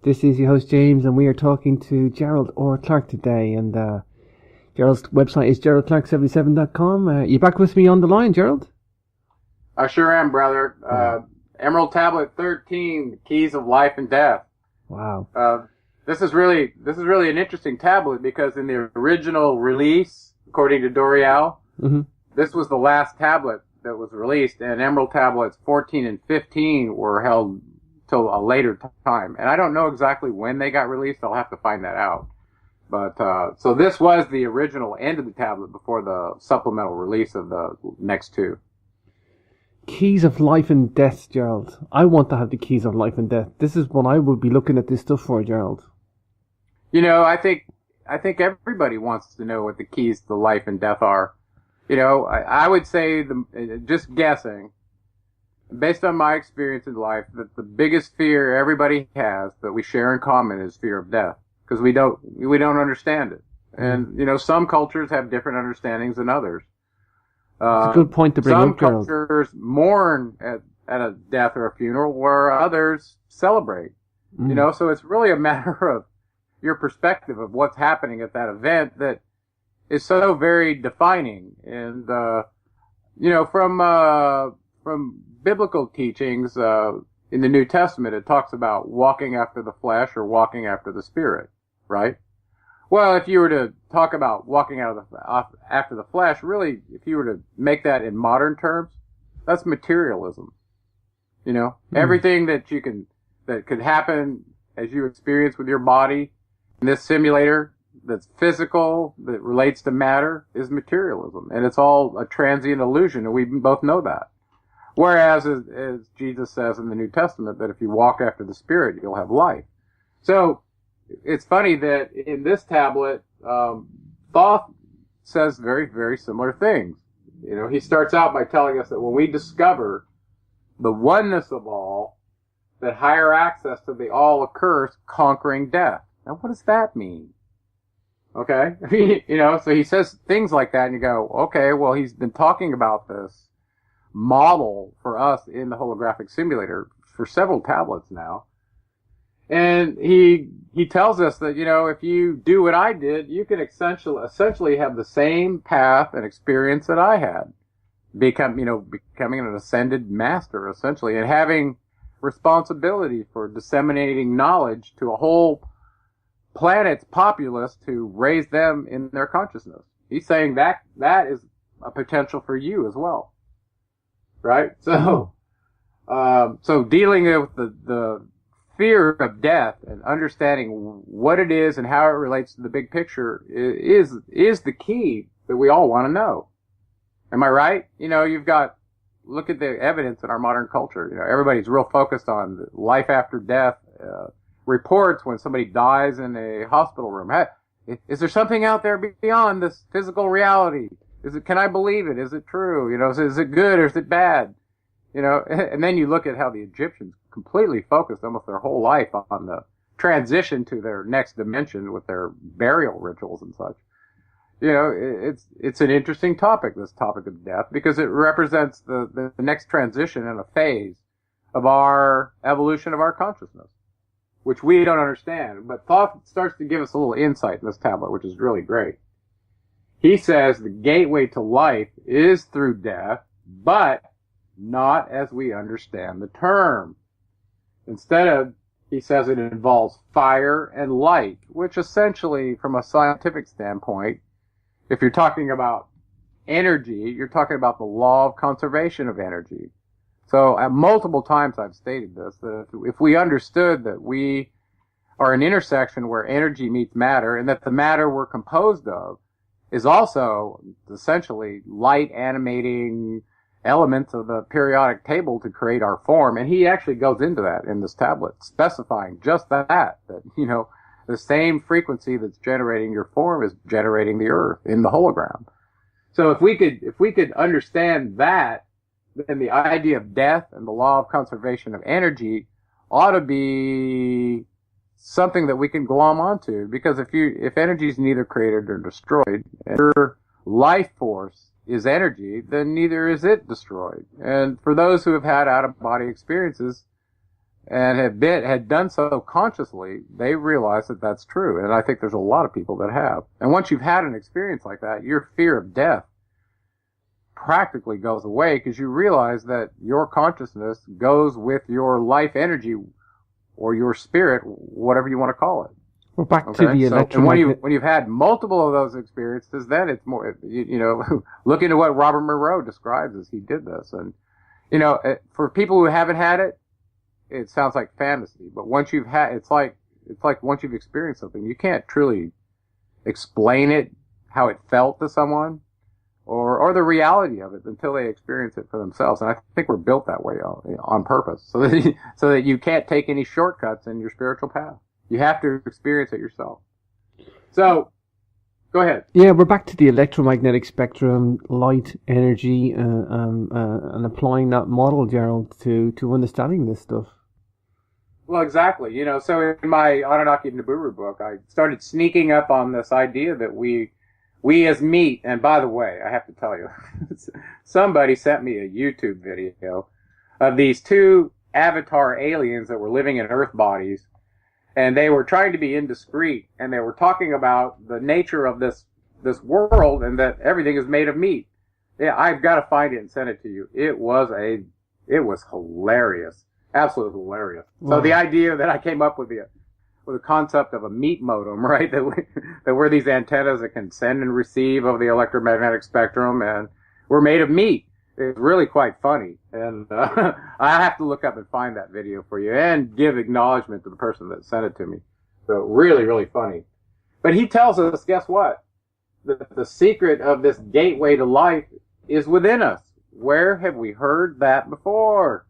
This is your host James, and we are talking to Gerald Clark today, and Gerald's website is geraldclark77.com. You back with me on the line, Gerald? I sure am, brother. Emerald Tablet 13, Keys of Life and Death. Wow. This is really an interesting tablet because in the original release, according to Dorial, this was the last tablet that was released, and Emerald Tablets 14 and 15 were held till a later time, and I don't know exactly when they got released. I'll have to find that out. But so this was the original end of the tablet before the supplemental release of the next two. Keys of Life and Death, Gerald. I want to have the Keys of Life and Death. This is what I would be looking at this stuff for, Gerald. You know, I think everybody wants to know what the keys to life and death are. You know, I would say, just guessing, based on my experience in life, that the biggest fear everybody has that we share in common is fear of death, because we don't understand it. And, you know, some cultures have different understandings than others. It's a good point to bring up, Gerald. Some cultures mourn at a death or a funeral, where others celebrate. You know, so it's really a matter of your perspective of what's happening at that event that is so very defining. And, you know, from biblical teachings, in the New Testament, it talks about walking after the flesh or walking after the spirit, right? Well, if you were to talk about walking out of after the flesh, really, if you were to make that in modern terms, that's materialism. You know, everything that could happen as you experience with your body in this simulator that's physical, that relates to matter, is materialism. And it's all a transient illusion, and we both know that. Whereas, as Jesus says in the New Testament, that if you walk after the Spirit, you'll have life. So, it's funny that in this tablet, Thoth says very, very similar things. You know, he starts out by telling us that when we discover the oneness of all, that higher access to the all occurs, conquering death. Now, what does that mean? Okay? You know, so he says things like that, and you go, okay, well, he's been talking about this model for us in the holographic simulator for several tablets now. And he tells us that, you know, if you do what I did, you can essentially have the same path and experience that I had. Becoming an ascended master, essentially, and having responsibility for disseminating knowledge to a whole planet's populace to raise them in their consciousness. He's saying that is a potential for you as well. Right? So, so dealing with the fear of death and understanding what it is and how it relates to the big picture is the key that we all want to know. Am I right? You know, look at the evidence in our modern culture. You know, everybody's real focused on life after death, reports when somebody dies in a hospital room. Hey, is there something out there beyond this physical reality? Can I believe it? Is it true? You know, is it good or is it bad? You know, and then you look at how the Egyptians completely focused almost their whole life on the transition to their next dimension with their burial rituals and such. You know, it's an interesting topic, this topic of death, because it represents the next transition in a phase of our evolution of our consciousness, which we don't understand. But Thoth starts to give us a little insight in this tablet, which is really great. He says the gateway to life is through death, but not as we understand the term. Instead, he says it involves fire and light, which essentially, from a scientific standpoint, if you're talking about energy, you're talking about the law of conservation of energy. So multiple times I've stated this, that if we understood that we are an intersection where energy meets matter, and that the matter we're composed of is also essentially light animating elements of the periodic table to create our form. And he actually goes into that in this tablet, specifying just that, you know, the same frequency that's generating your form is generating the earth in the hologram. So if we could understand that, then the idea of death and the law of conservation of energy ought to be something that we can glom onto, because if energy is neither created or destroyed, and your life force is energy, then neither is it destroyed. And for those who have had out-of-body experiences and had done so consciously, they realize that that's true. And I think there's a lot of people that have. And once you've had an experience like that, your fear of death practically goes away, because you realize that your consciousness goes with your life energy or your spirit, whatever you want to call it. Well, back to the electromagnetic. And when you've had multiple of those experiences, then it's more, you know, look into what Robert Monroe describes as he did this. And, you know, for people who haven't had it, it sounds like fantasy. But once you've had, it's like once you've experienced something, you can't truly explain it, how it felt to someone, or the reality of it until they experience it for themselves. And I think we're built that way on purpose, so that you can't take any shortcuts in your spiritual path. You have to experience it yourself. So, go ahead. Yeah, we're back to the electromagnetic spectrum, light, energy, and applying that model, Gerald, to understanding this stuff. Well, exactly. You know, so in my Anunnaki Nibiru book, I started sneaking up on this idea that we as meat, and by the way, I have to tell you, somebody sent me a YouTube video of these two avatar aliens that were living in Earth bodies, and they were trying to be indiscreet, and they were talking about the nature of this world and that everything is made of meat. Yeah, I've got to find it and send it to you. It was hilarious. Absolutely hilarious. Wow. So the idea that I came up with with the concept of a meat modem, right? That we're these antennas that can send and receive over the electromagnetic spectrum, and we're made of meat. It's really quite funny, and I have to look up and find that video for you and give acknowledgement to the person that sent it to me. So really, really funny. But he tells us, guess what? The secret of this gateway to life is within us. Where have we heard that before?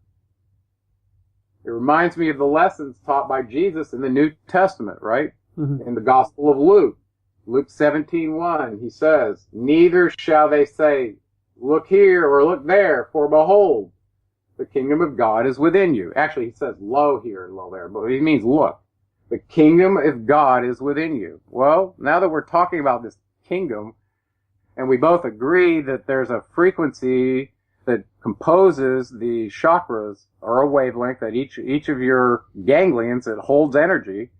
It reminds me of the lessons taught by Jesus in the New Testament, right? Mm-hmm. In the Gospel of Luke. Luke 17:1, he says, "Neither shall they say, look here or look there, for behold, the kingdom of God is within you." Actually, he says lo here and lo there, but he means look. The kingdom of God is within you. Well, now that we're talking about this kingdom, and we both agree that there's a frequency that composes the chakras, or a wavelength that each of your ganglions that holds energy,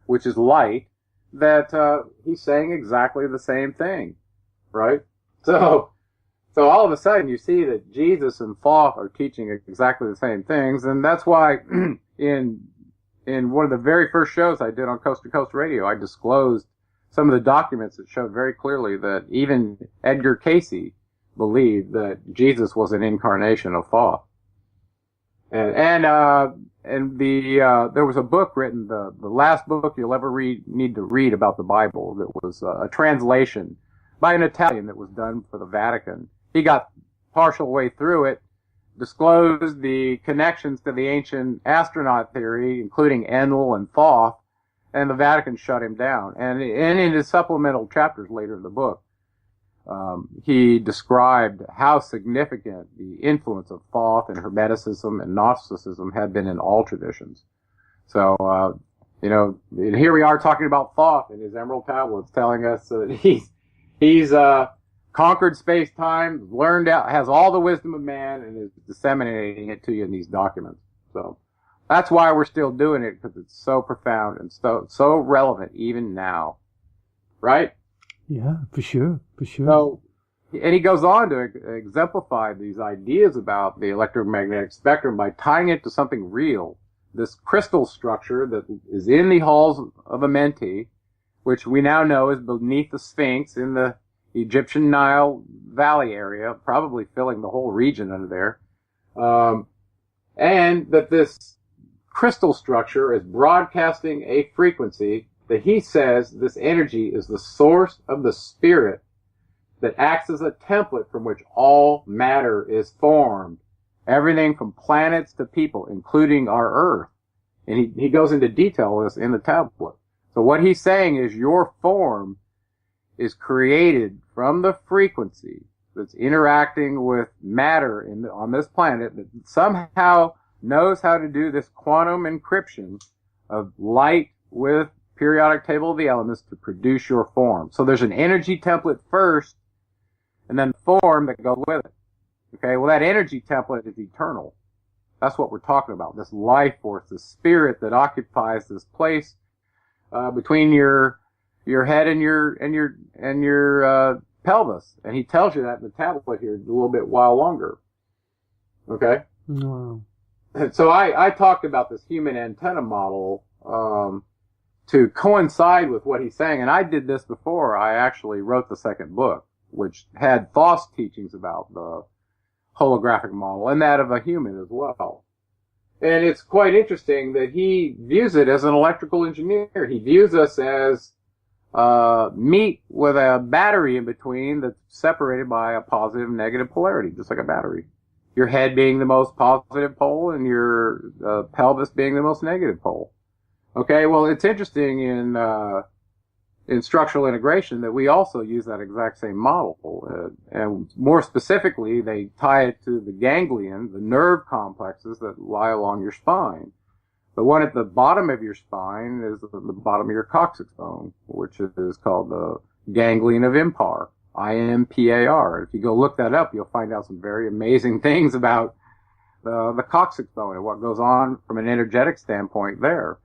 which is light, that he's saying exactly the same thing, right? So all of a sudden you see that Jesus and Thoth are teaching exactly the same things, and that's why in one of the very first shows I did on Coast to Coast Radio, I disclosed some of the documents that showed very clearly that even Edgar Cayce believed that Jesus was an incarnation of Thoth. And there was a book written, the last book you'll ever need to read about the Bible, that was a translation by an Italian that was done for the Vatican. He got partial way through it, disclosed the connections to the ancient astronaut theory, including Enlil and Thoth, and the Vatican shut him down. And in his supplemental chapters later in the book, he described how significant the influence of Thoth and Hermeticism and Gnosticism had been in all traditions. So, and here we are talking about Thoth in his Emerald Tablets, telling us that he's conquered space-time, learned out, has all the wisdom of man, and is disseminating it to you in these documents. So that's why we're still doing it, because it's so profound and so relevant even now, right? Yeah, for sure. So, and he goes on to exemplify these ideas about the electromagnetic spectrum by tying it to something real. This crystal structure that is in the halls of Amenti, which we now know is beneath the Sphinx in the Egyptian Nile Valley area, probably filling the whole region under there. And that this crystal structure is broadcasting a frequency that he says this energy is the source of the spirit that acts as a template from which all matter is formed. Everything from planets to people, including our Earth. And he goes into detail of this in the tablet. So what he's saying is your form is created from the frequency that's interacting with matter on this planet that somehow knows how to do this quantum encryption of light with periodic table of the elements to produce your form. So there's an energy template first, and then form that goes with it. Okay, well that energy template is eternal. That's what we're talking about. This life force, the spirit that occupies this place between your head and your pelvis. And he tells you that in the tablet here a little bit while longer. Okay? Wow. And so I talked about this human antenna model to coincide with what he's saying. And I did this before I actually wrote the second book, which had Thoth's teachings about the holographic model and that of a human as well. And it's quite interesting that he views it as an electrical engineer. He views us as meat with a battery in between that's separated by a positive and negative polarity, just like a battery. Your head being the most positive pole and your pelvis being the most negative pole. Okay, well, it's interesting in structural integration that we also use that exact same model. And more specifically, they tie it to the ganglion, the nerve complexes that lie along your spine. The one at the bottom of your spine is the bottom of your coccyx bone, which is called the ganglion of Impar, IMPAR. If you go look that up, you'll find out some very amazing things about the coccyx bone and what goes on from an energetic standpoint there.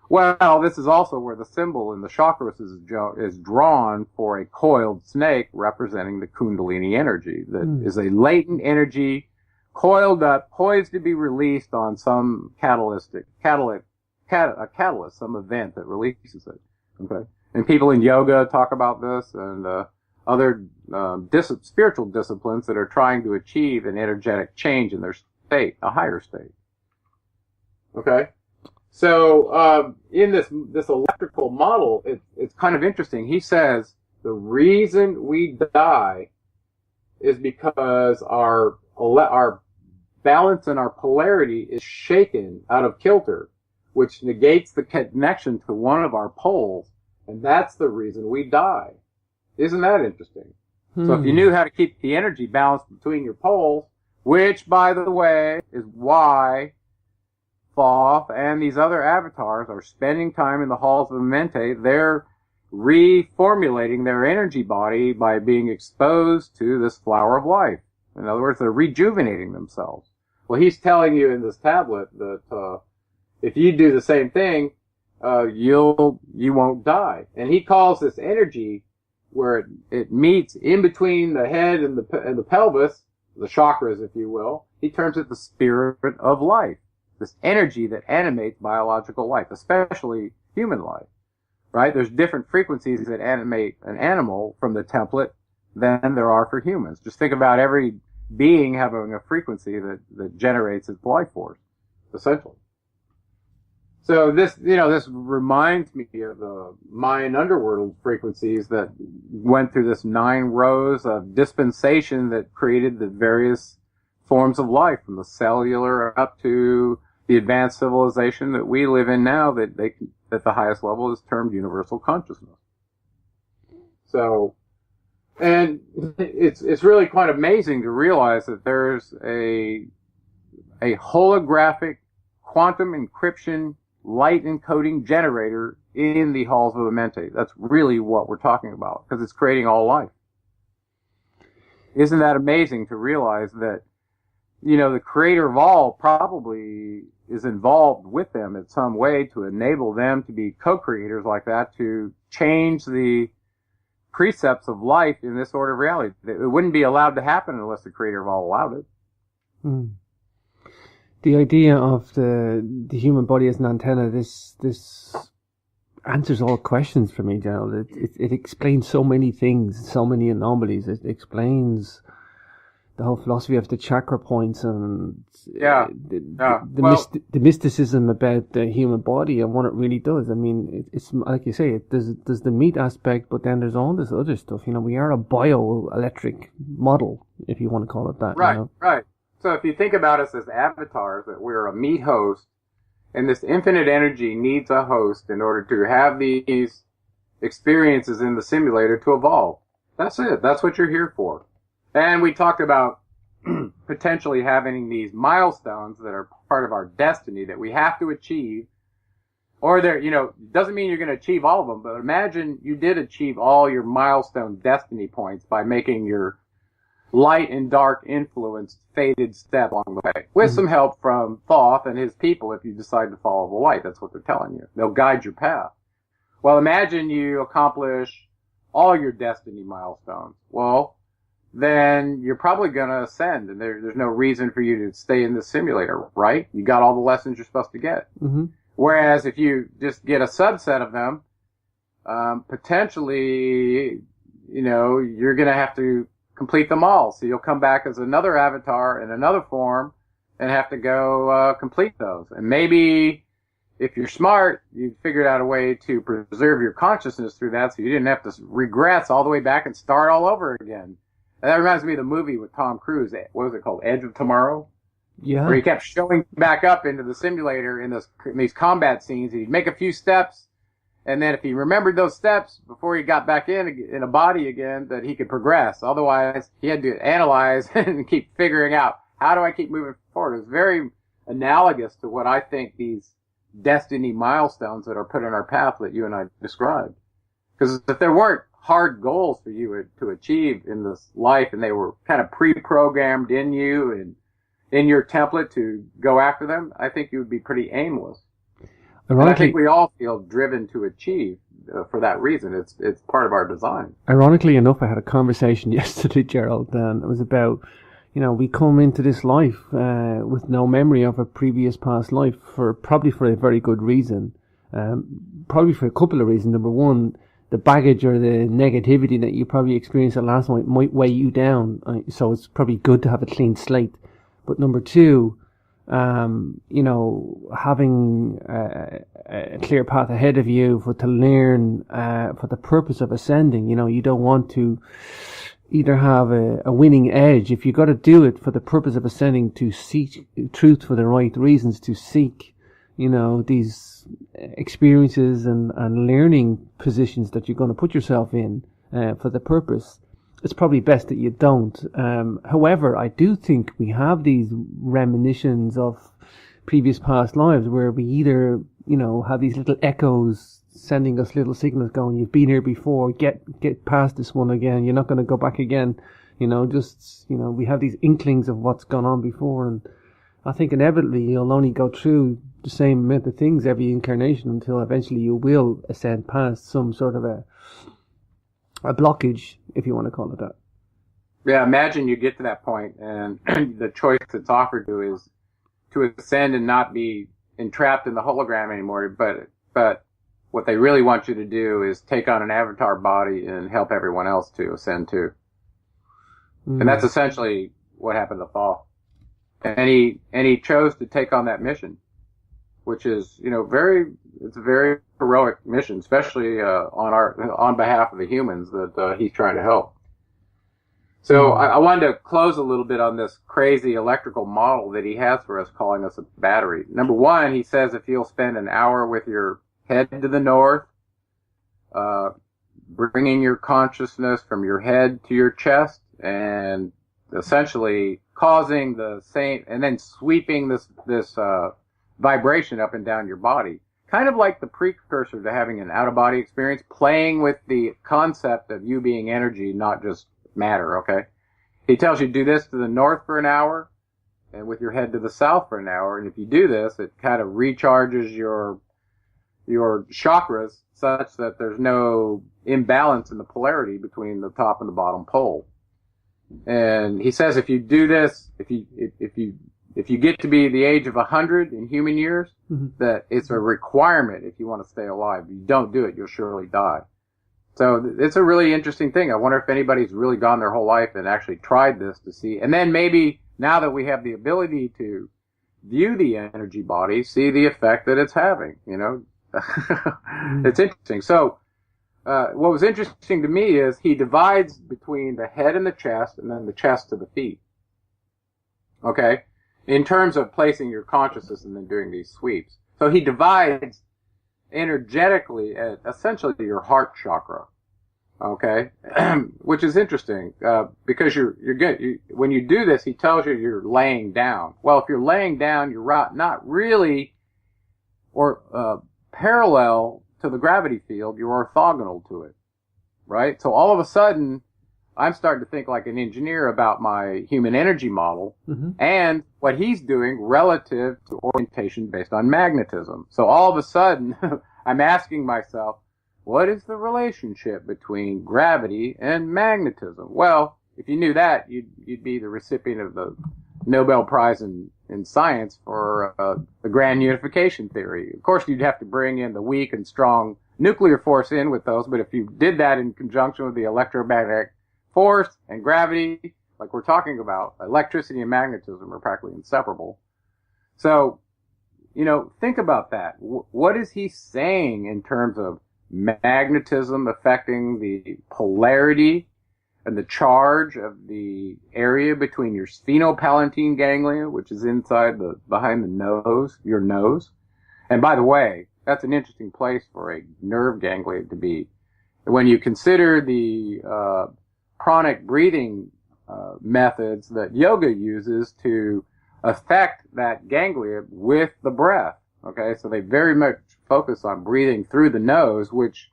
Well, this is also where the symbol in the chakras is drawn for a coiled snake representing the Kundalini energy. That is a latent energy coiled up, poised to be released on some catalytic a catalyst, some event that releases it. Okay, and people in yoga talk about this, and other spiritual disciplines that are trying to achieve an energetic change in their state, a higher state. Okay, so in this electrical model, it's kind of interesting. He says the reason we die is because our balance and our polarity is shaken out of kilter, which negates the connection to one of our poles, and that's the reason we die. Isn't that interesting? So if you knew how to keep the energy balanced between your poles, which, by the way, is why Thoth and these other avatars are spending time in the halls of Amente, they're reformulating their energy body by being exposed to this flower of life. In other words, they're rejuvenating themselves. Well, he's telling you in this tablet that if you do the same thing, you won't die. And he calls this energy where it meets in between the head and the pelvis, the chakras, if you will. He terms it the spirit of life, this energy that animates biological life, especially human life. Right? There's different frequencies that animate an animal from the template than there are for humans. Just think about every being having a frequency that generates its life force, essentially. So this reminds me of the Mayan underworld frequencies that went through this 9 rows of dispensation that created the various forms of life, from the cellular up to the advanced civilization that we live in now, that the highest level is termed universal consciousness. So, and it's really quite amazing to realize that there's a holographic quantum encryption light encoding generator in the halls of Amente. That's really what we're talking about, because it's creating all life. Isn't that amazing to realize that, the creator of all probably is involved with them in some way to enable them to be co-creators like that, to change the precepts of life in this order of reality. It wouldn't be allowed to happen unless the creator of all allowed it. The idea of the human body as an antenna, this answers all questions for me, Gerald. It explains so many things, so many anomalies. It explains the whole philosophy of the chakra points and the mysticism about the human body and what it really does. I mean, it's like you say, there's the meat aspect, but then there's all this other stuff. We are a bioelectric model, if you want to call it that. Right, right. So if you think about us as avatars, that we're a meat host, and this infinite energy needs a host in order to have these experiences in the simulator to evolve. That's it. That's what you're here for. And we talked about potentially having these milestones that are part of our destiny that we have to achieve. Or doesn't mean you're going to achieve all of them, but imagine you did achieve all your milestone destiny points by making your light and dark influenced faded step along the way, with some help from Thoth and his people if you decide to follow the light. That's what they're telling you. They'll guide your path. Well, imagine you accomplish all your destiny milestones. Well, then you're probably going to ascend, and there's no reason for you to stay in the simulator, right? You got all the lessons you're supposed to get. Mm-hmm. Whereas if you just get a subset of them, potentially, you're going to have to complete them all. So you'll come back as another avatar in another form and have to go complete those. And maybe if you're smart, you figured out a way to preserve your consciousness through that, so you didn't have to regress all the way back and start all over again. And that reminds me of the movie with Tom Cruise. What was it called? Edge of Tomorrow? Yeah. Where he kept showing back up into the simulator in these combat scenes. He'd make a few steps, and then if he remembered those steps before he got back in a body again, that he could progress. Otherwise, he had to analyze and keep figuring out, how do I keep moving forward? It was very analogous to what I think these destiny milestones that are put in our path that you and I described. Because if there weren't hard goals for you to achieve in this life, and they were kind of pre-programmed in you and in your template to go after them, I think you would be pretty aimless. And I think we all feel driven to achieve for that reason. It's part of our design. Ironically enough, I had a conversation yesterday, Gerald, and it was about, we come into this life with no memory of a previous past life, probably for a very good reason. Probably for a couple of reasons. Number one, the baggage or the negativity that you probably experienced at last night might weigh you down. So it's probably good to have a clean slate. But number two, having a clear path ahead of you to learn for the purpose of ascending. You don't want to either have a winning edge. If you got to do it for the purpose of ascending, to seek truth for the right reasons, to seek, these experiences and learning positions that you're going to put yourself in for the purpose, it's probably best that you don't. However, I do think we have these reminiscences of previous past lives where we either, have these little echoes sending us little signals going, you've been here before, get past this one again, you're not going to go back again. We have these inklings of what's gone on before, and I think inevitably you'll only go through the same amount of things every incarnation until eventually you will ascend past some sort of a blockage, if you want to call it that. Yeah, imagine you get to that point and the choice that's offered to is to ascend and not be entrapped in the hologram anymore, but what they really want you to do is take on an avatar body and help everyone else to ascend too. And that's essentially what happened to Thor. And he chose to take on that mission, which is, it's a very heroic mission, especially on behalf of the humans that he's trying to help. So I wanted to close a little bit on this crazy electrical model that he has for us, calling us a battery. Number one, he says if you'll spend an hour with your head to the north, bringing your consciousness from your head to your chest, and essentially causing the same, and then sweeping this vibration up and down your body, kind of like the precursor to having an out-of-body experience, playing with the concept of you being energy, not just matter. Okay, he tells you do this to the north for an hour, and with your head to the south for an hour, and if you do this, it kind of recharges your chakras such that there's no imbalance in the polarity between the top and the bottom pole. And he says if you do this, if you get to be the age of 100 in human years, that it's a requirement if you want to stay alive. If you don't do it, you'll surely die. So it's a really interesting thing. I wonder if anybody's really gone their whole life and actually tried this to see. And then maybe now that we have the ability to view the energy body, see the effect that it's having, It's interesting. So what was interesting to me is he divides between the head and the chest, and then the chest to the feet. Okay? In terms of placing your consciousness and then doing these sweeps. So he divides energetically at essentially your heart chakra. Okay? Which is interesting, because you're good. When you do this, he tells you you're laying down. Well, if you're laying down, you're not really, or, parallel to the gravity field, you're orthogonal to it, right? So all of a sudden, I'm starting to think like an engineer about my human energy model and what he's doing relative to orientation based on magnetism. So all of a sudden, I'm asking myself, what is the relationship between gravity and magnetism? Well, if you knew that, you'd be the recipient of the Nobel Prize in science for the grand unification theory. Of course, you'd have to bring in the weak and strong nuclear force in with those, but if you did that in conjunction with the electromagnetic force and gravity, like we're talking about, electricity and magnetism are practically inseparable. So, think about that. What is he saying in terms of magnetism affecting the polarity and the charge of the area between your sphenopalatine ganglia, which is behind the nose, your nose. And by the way, that's an interesting place for a nerve ganglia to be. When you consider the pranic breathing methods that yoga uses to affect that ganglia with the breath. Okay, so they very much focus on breathing through the nose, which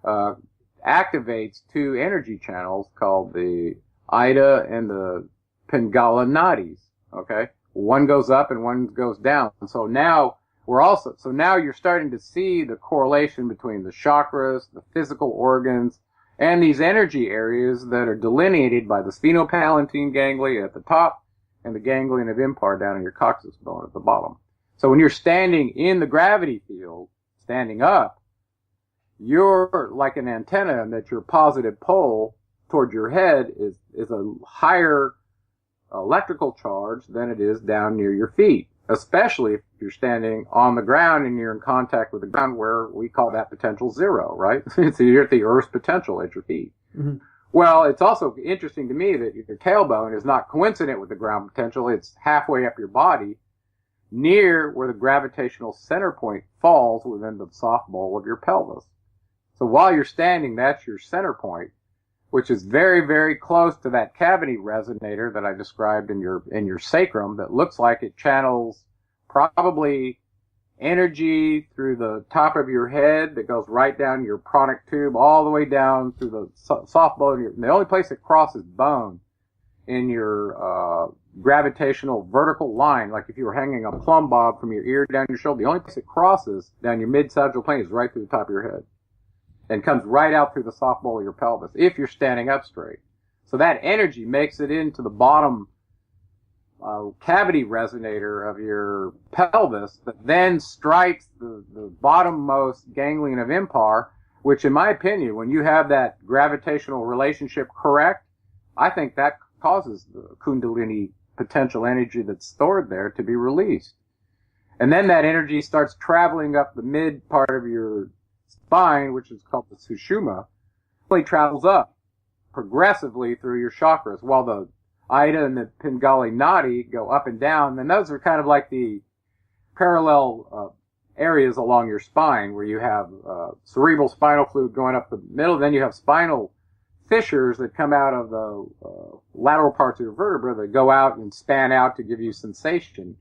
activates two energy channels called the Ida and the Pingala nadis. Okay, one goes up and one goes down. So now you're starting to see the correlation between the chakras, the physical organs, And these energy areas that are delineated by the sphenopalatine ganglia at the top and the ganglion of impar down in your coccyx bone at the bottom. So when you're standing in the gravity field, standing up, you're like an antenna, and that your positive pole toward your head is a higher electrical charge than it is down near your feet, especially if you're standing on the ground and you're in contact with the ground, where we call that potential zero, right? So you're at the Earth's potential at your feet. Mm-hmm. Well, it's also interesting to me that your tailbone is not coincident with the ground potential. It's halfway up your body, near where the gravitational center point falls within the soft bowl of your pelvis. So while you're standing, that's your center point, which is very, very close to that cavity resonator that I described in your sacrum, that looks like it channels probably energy through the top of your head that goes right down your pranic tube, all the way down through the soft bone. And the only place it crosses bone in your gravitational vertical line, like if you were hanging a plumb bob from your ear down your shoulder, the only place it crosses down your mid-sagittal plane is right through the top of your head, and comes right out through the soft bowl of your pelvis if you're standing up straight. So that energy makes it into the bottom cavity resonator of your pelvis, that then strikes the bottommost ganglion of impar, which in my opinion, when you have that gravitational relationship correct, I think that causes the kundalini potential energy that's stored there to be released. And then that energy starts traveling up the mid part of your spine, which is called the sushumna, really travels up progressively through your chakras, while the Ida and the Pingali Nadi go up and down. And those are kind of like the parallel areas along your spine, where you have cerebral spinal fluid going up the middle. Then you have spinal fissures that come out of the lateral parts of your vertebra that go out and span out to give you sensation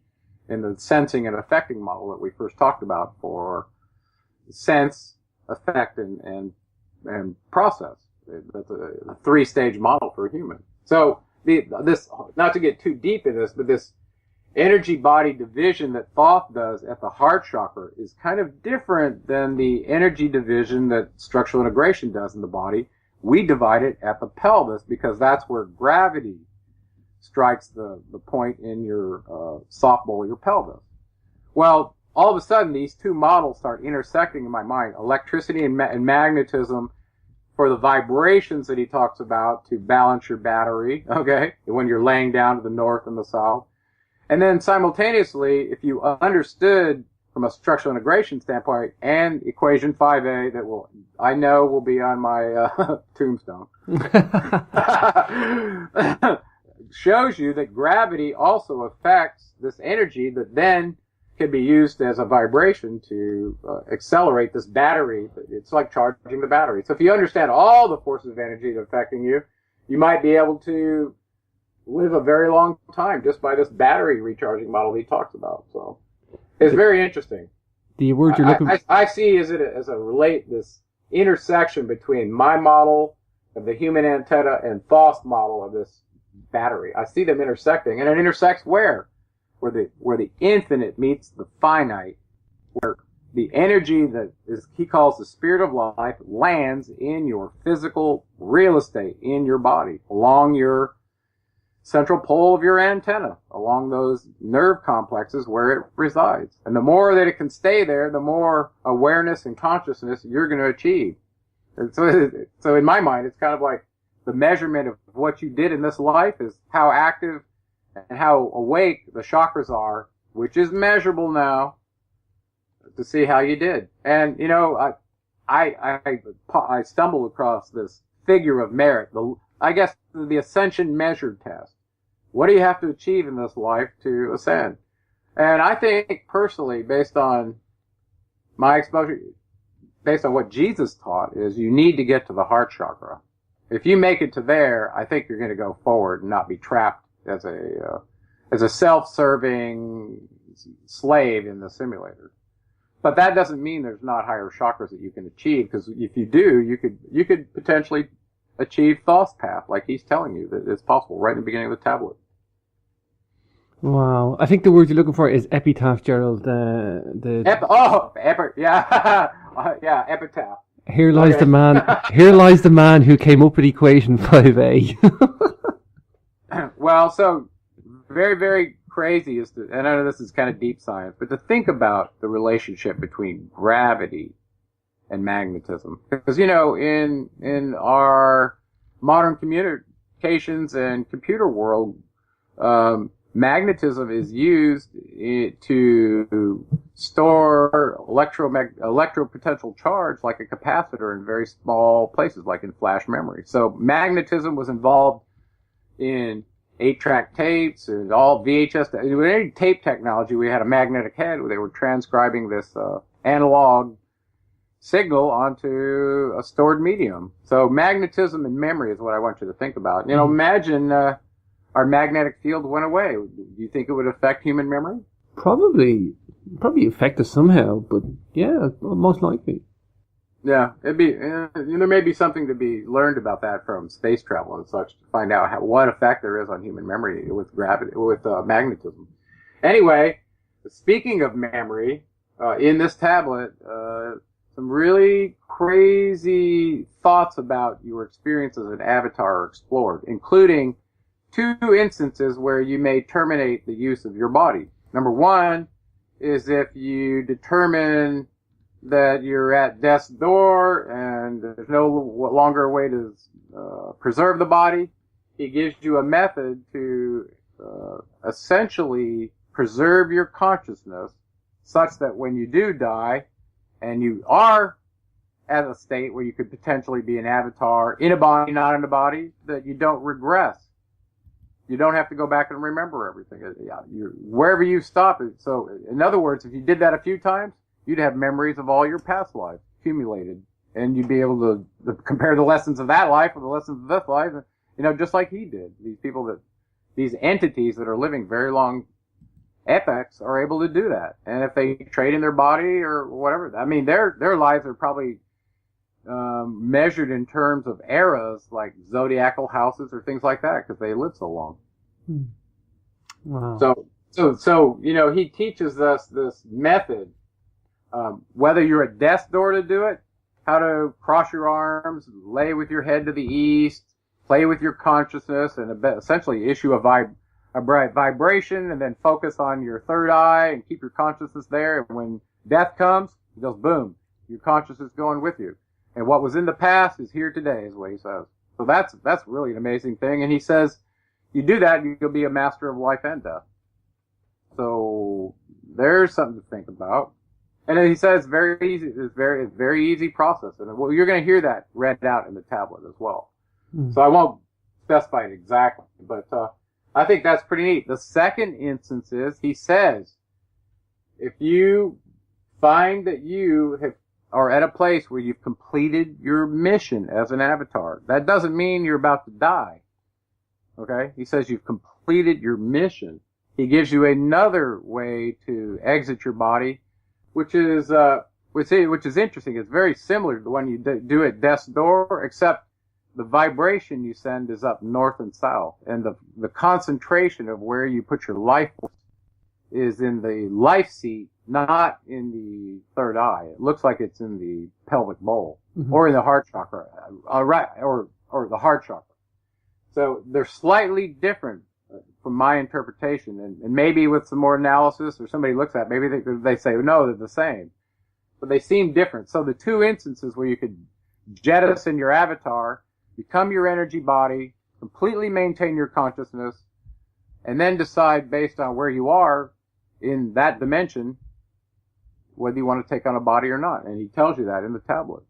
in the sensing and affecting model that we first talked about for sense, affect, and process. That's a three-stage model for a human. So this, not to get too deep in this, but this energy body division that Thoth does at the heart chakra is kind of different than the energy division that structural integration does in the body. We divide it at the pelvis because that's where gravity strikes the point in your soft bowl of your pelvis. Well, all of a sudden, these two models start intersecting in my mind. Electricity and magnetism for the vibrations that he talks about to balance your battery, okay, when you're laying down to the north and the south. And then simultaneously, if you understood from a structural integration standpoint and equation 5a that I know will be on my tombstone, shows you that gravity also affects this energy that then can be used as a vibration to accelerate this battery. It's like charging the battery. So if you understand all the forces of energy that are affecting you, you might be able to live a very long time just by this battery recharging model he talks about. So it's very interesting. The word you're looking for. I see this intersection between my model of the human antenna and Thoth's model of this battery. I see them intersecting, and it intersects where the infinite meets the finite, where the energy that he calls the spirit of life lands in your physical real estate in your body, along your central pole of your antenna, along those nerve complexes where it resides. And the more that it can stay there, the more awareness and consciousness you're going to achieve. And so in my mind, it's kind of like the measurement of what you did in this life is how active and how awake the chakras are, which is measurable now, to see how you did. And, I stumbled across this figure of merit, the ascension measured test. What do you have to achieve in this life to ascend? And I think personally, based on my exposure, based on what Jesus taught, is you need to get to the heart chakra. If you make it to there, I think you're going to go forward and not be trapped as a self-serving slave in the simulator. But that doesn't mean there's not higher chakras that you can achieve, because if you do, you could potentially achieve Thoth's path, like he's telling you that it's possible right in the beginning of the tablet. Wow, I think the word you're looking for is epitaph, Gerald. Yeah, epitaph. Here lies Okay. the man. Here lies the man who came up with equation 5a. Well, so very, very crazy is to, and I know this is kind of deep science, but to think about the relationship between gravity and magnetism. Because, in our modern communications and computer world, magnetism is used to store electropotential charge like a capacitor in very small places, like in flash memory. So magnetism was involved in 8-track tapes and all VHS. With any tape technology, we had a magnetic head where they were transcribing this analog signal onto a stored medium. So magnetism and memory is what I want you to think about. Imagine our magnetic field went away. Do you think it would affect human memory? Probably affect us somehow, but yeah, most likely. Yeah, it'd be. There may be something to be learned about that from space travel and such to find out what effect there is on human memory with gravity, with magnetism. Anyway, speaking of memory, in this tablet, some really crazy thoughts about your experience as an avatar are explored, including 2 instances where you may terminate the use of your body. Number 1 is if you determine that you're at death's door and there's no longer a way to preserve the body. He gives you a method to essentially preserve your consciousness such that when you do die and you are at a state where you could potentially be an avatar in a body, not in a body, that you don't regress. You don't have to go back and remember everything. Wherever you stop. So, in other words, if you did that a few times, you'd have memories of all your past lives accumulated, and you'd be able to compare the lessons of that life with the lessons of this life, just like he did. These entities that are living very long epochs are able to do that. And if they trade in their body or whatever, their lives are probably measured in terms of eras, like zodiacal houses or things like that, because they live so long. Wow. So he teaches us this method. Whether you're at death's door to do it, how to cross your arms, lay with your head to the east, play with your consciousness, and essentially issue a vibration, and then focus on your third eye and keep your consciousness there. And when death comes, he goes, boom, your consciousness is going with you. And what was in the past is here today, is what he says. So that's really an amazing thing. And he says, you do that, you'll be a master of life and death. So there's something to think about. And then he says it's very easy. It's very easy process. And you're going to hear that read out in the tablet as well. So I won't specify it exactly, but I think that's pretty neat. The second instance is, he says, if you find that you are at a place where you've completed your mission as an avatar, that doesn't mean you're about to die. Okay? He says you've completed your mission. He gives you another way to exit your body, which is interesting. It's very similar to the one you do at death's door, except the vibration you send is up north and south, and the concentration of where you put your life is in the life seat, not in the third eye. It looks like it's in the pelvic bowl, or in the heart chakra, or the heart chakra. So they're slightly different from my interpretation, and maybe with some more analysis, or somebody looks at it, maybe they say, no, they're the same. But they seem different. So the 2 instances where you could jettison your avatar, become your energy body, completely maintain your consciousness, and then decide based on where you are in that dimension whether you want to take on a body or not. And he tells you that in the tablet.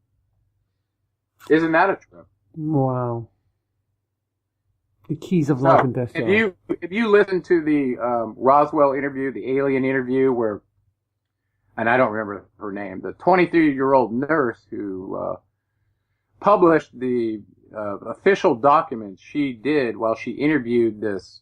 Isn't that a trip? Wow. The keys of life and death. If you listen to the Roswell interview, the alien interview, where, and I don't remember her name, the 23-year-old nurse who published the official documents she did while she interviewed this,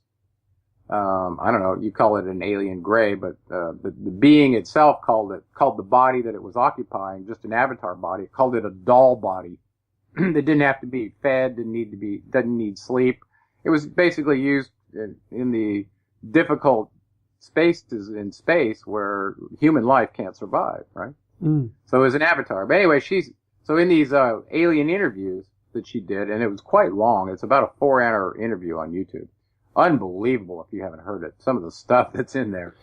I don't know, you call it an alien gray, but the being itself called the body that it was occupying, just an avatar body, it called it a doll body. That didn't have to be fed, doesn't need sleep. It was basically used in the difficult spaces in space where human life can't survive, right? So it was an avatar. But anyway, So in these alien interviews that she did, and it was quite long. It's about a 4-hour interview on YouTube. Unbelievable if you haven't heard it. Some of the stuff that's in there.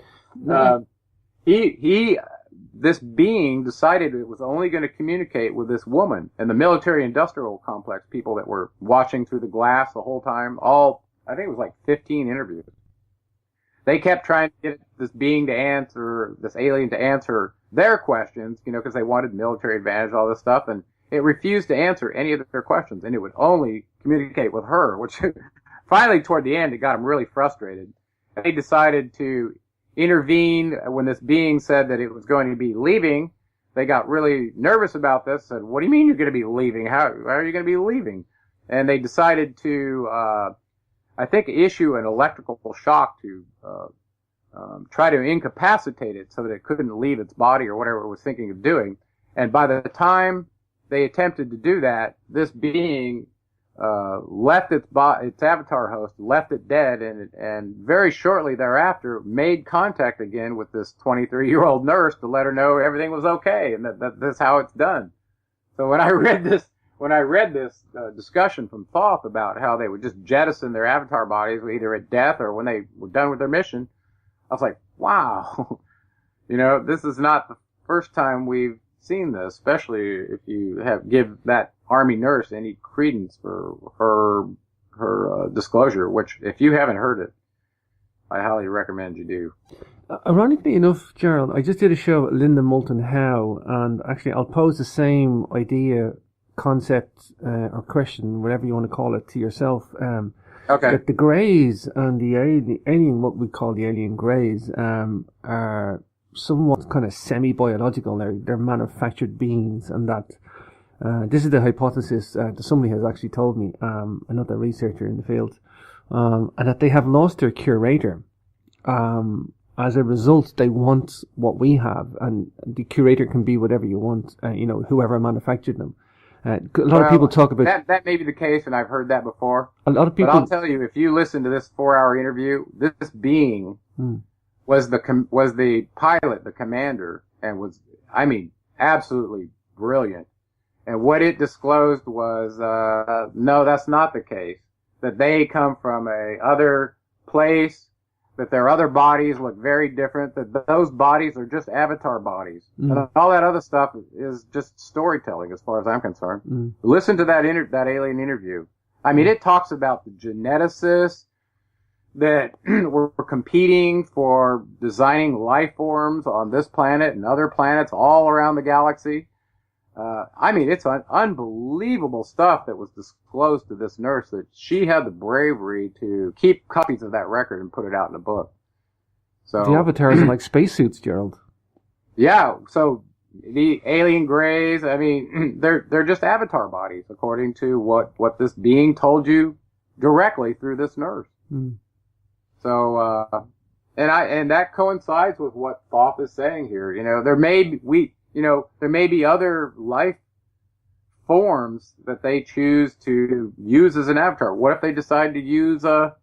This being decided it was only going to communicate with this woman, and the military-industrial complex people that were watching through the glass the whole time. I think it was like 15 interviews. They kept trying to get this being to answer, this alien to answer their questions, because they wanted military advantage, all this stuff, and it refused to answer any of their questions, and it would only communicate with her, which finally, toward the end, it got them really frustrated. And they decided to intervene when this being said that it was going to be leaving. They got really nervous about this, said, what do you mean you're going to be leaving? How are you going to be leaving? And they decided to, I think, issue an electrical shock to try to incapacitate it so that it couldn't leave its body or whatever it was thinking of doing. And by the time they attempted to do that, this being left its avatar host, left it dead, and very shortly thereafter made contact again with this 23-year-old nurse to let her know everything was okay, and that's how it's done. So when I read this discussion from Thoth about how they would just jettison their avatar bodies either at death or when they were done with their mission, I was like, wow, this is not the first time we've seen this, especially if you give that Army nurse any credence for her disclosure, which if you haven't heard it, I highly recommend you do. Ironically enough, Gerald, I just did a show with Linda Moulton Howe, and actually I'll pose the same idea, concept, or question, whatever you want to call it, to yourself. Okay. That the Greys and the alien, what we call the alien Greys, are somewhat kind of semi-biological. They're manufactured beings, and that this is the hypothesis that somebody has actually told me, another researcher in the field, and that they have lost their curator. As a result, they want what we have, and the curator can be whatever you want, whoever manufactured them. A lot of people talk about that may be the case, and I've heard that before. A lot of people, but I'll tell you, if you listen to this 4-hour interview, this being was the pilot, the commander, and was, absolutely brilliant. And what it disclosed was, no, that's not the case. That they come from a other place, that their other bodies look very different, that those bodies are just avatar bodies. And all that other stuff is just storytelling as far as I'm concerned. Listen to that alien interview. It talks about the geneticists that were competing for designing life forms on this planet and other planets all around the galaxy. It's unbelievable stuff that was disclosed to this nurse, that she had the bravery to keep copies of that record and put it out in a book. So the avatars are like spacesuits, Gerald. Yeah, so the alien Greys, they're just avatar bodies, according to what this being told you directly through this nurse. So, and that coincides with what Thoth is saying here. There may be other life forms that they choose to use as an avatar. What if they decide to use a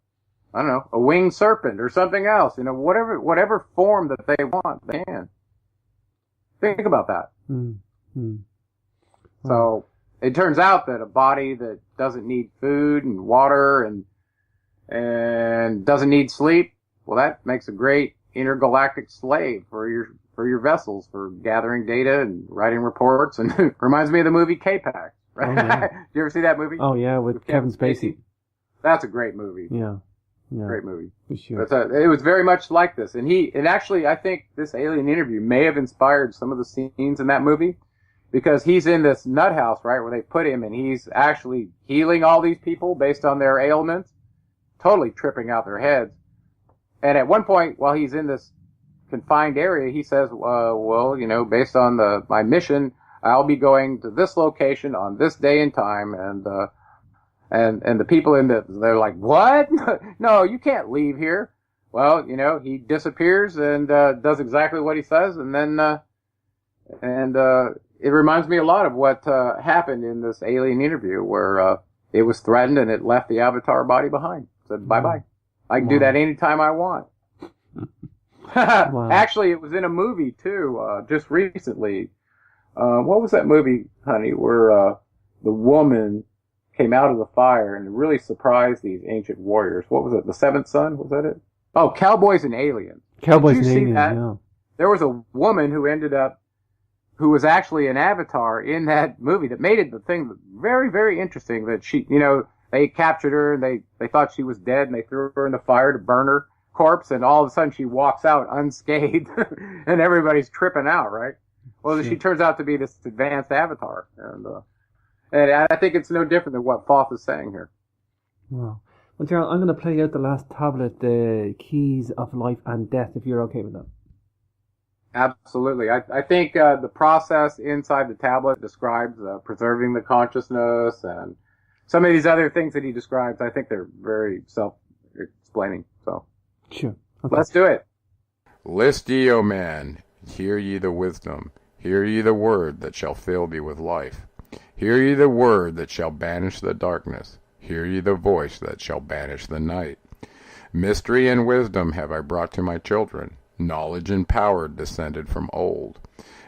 winged serpent or something else? Whatever form that they want, they can. Think about that. So it turns out that a body that doesn't need food and water and doesn't need sleep, well, that makes a great intergalactic slave for your vessels, for gathering data and writing reports. And reminds me of the movie K-Pax, right? Oh, yeah. You ever see that movie? Oh yeah, with Kevin Spacey. That's a great movie. Yeah. Great movie. For sure. But, it was very much like this. And actually, I think this alien interview may have inspired some of the scenes in that movie, because he's in this nut house, right, where they put him, and he's actually healing all these people based on their ailments, totally tripping out their heads. And at one point, while he's in this confined area, he says, based on my mission, I'll be going to this location on this day and time, and the people they're like, what? No, you can't leave here. Well, he disappears and does exactly what he says, and then it reminds me a lot of what happened in this alien interview, where it was threatened and it left the avatar body behind. It said bye-bye. I can do that anytime I want. Wow. Actually, it was in a movie too, just recently. What was that movie, honey, where the woman came out of the fire and really surprised these ancient warriors? What was it? The Seventh Son? Was that it? Oh, Cowboys and Aliens. Cowboys and Did you see Aliens, that? yeah. There was a woman who was actually an avatar in that movie that made it the thing very, very interesting that they captured her and they thought she was dead and they threw her in the fire to burn her corpse, and all of a sudden she walks out unscathed and everybody's tripping out, right? Well, she turns out to be this advanced avatar, and I think it's no different than what Thoth is saying here. Wow. Well, Gerald, I'm going to play out the last tablet, the Keys of Life and Death, if you're okay with that. Absolutely. I think the process inside the tablet describes preserving the consciousness, and some of these other things that he describes, I think they're very self-explaining. So, sure. Okay. Let's do it. List ye, O man, hear ye the wisdom, hear ye the word that shall fill thee with life. Hear ye the word that shall banish the darkness, hear ye the voice that shall banish the night. Mystery and wisdom have I brought to my children, knowledge and power descended from old.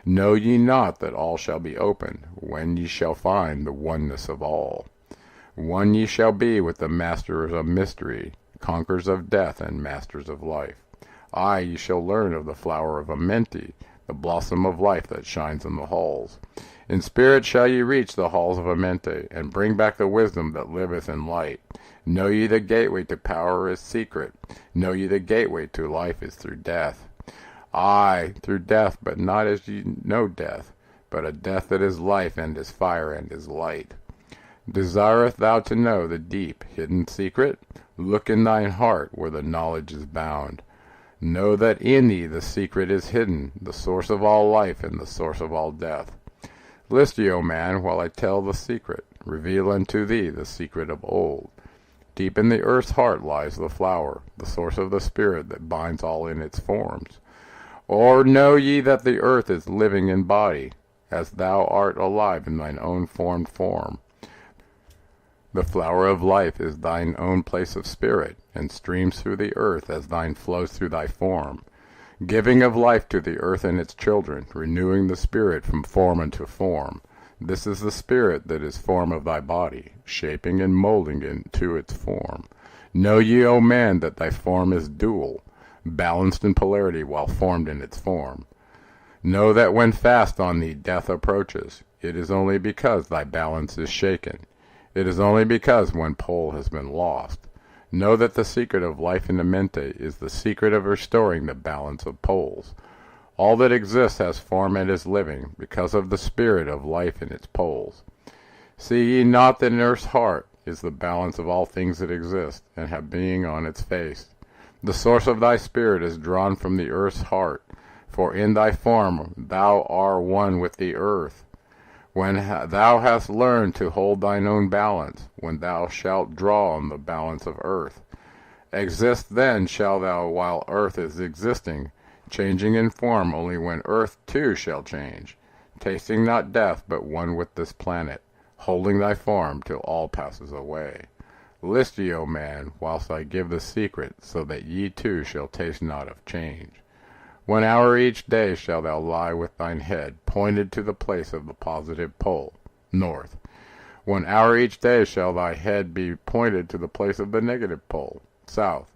Know ye not that all shall be opened, when ye shall find the oneness of all? One ye shall be with the masters of mystery, conquerors of death and masters of life. Aye, ye shall learn of the flower of Amenti, the blossom of life that shines in the halls. In spirit shall ye reach the halls of Amenti, and bring back the wisdom that liveth in light. Know ye the gateway to power is secret. Know ye the gateway to life is through death. Aye, through death, but not as ye know death, but a death that is life and is fire and is light. Desireth thou to know the deep, hidden secret? Look in thine heart where the knowledge is bound. Know that in thee the secret is hidden, the source of all life and the source of all death. List ye, O man, while I tell the secret, reveal unto thee the secret of old. Deep in the earth's heart lies the flower, the source of the spirit that binds all in its forms. Or know ye that the earth is living in body, as thou art alive in thine own formed form. The flower of life is thine own place of spirit, and streams through the earth as thine flows through thy form, giving of life to the earth and its children, renewing the spirit from form unto form. This is the spirit that is form of thy body, shaping and molding into its form. Know ye, O man, that thy form is dual, balanced in polarity while formed in its form. Know that when fast on thee death approaches, it is only because thy balance is shaken. It is only because one pole has been lost. Know that the secret of life in the mente is the secret of restoring the balance of poles. All that exists has form and is living, because of the spirit of life in its poles. See ye not that in earth's heart is the balance of all things that exist, and have being on its face? The source of thy spirit is drawn from the earth's heart, for in thy form thou art one with the earth. When thou hast learned to hold thine own balance, when thou shalt draw on the balance of earth, exist then shall thou while earth is existing, changing in form only when earth too shall change, tasting not death but one with this planet, holding thy form till all passes away. List ye, O man, whilst I give the secret, so that ye too shall taste not of change. 1 hour each day shalt thou lie with thine head pointed to the place of the positive pole, north. 1 hour each day shall thy head be pointed to the place of the negative pole, south.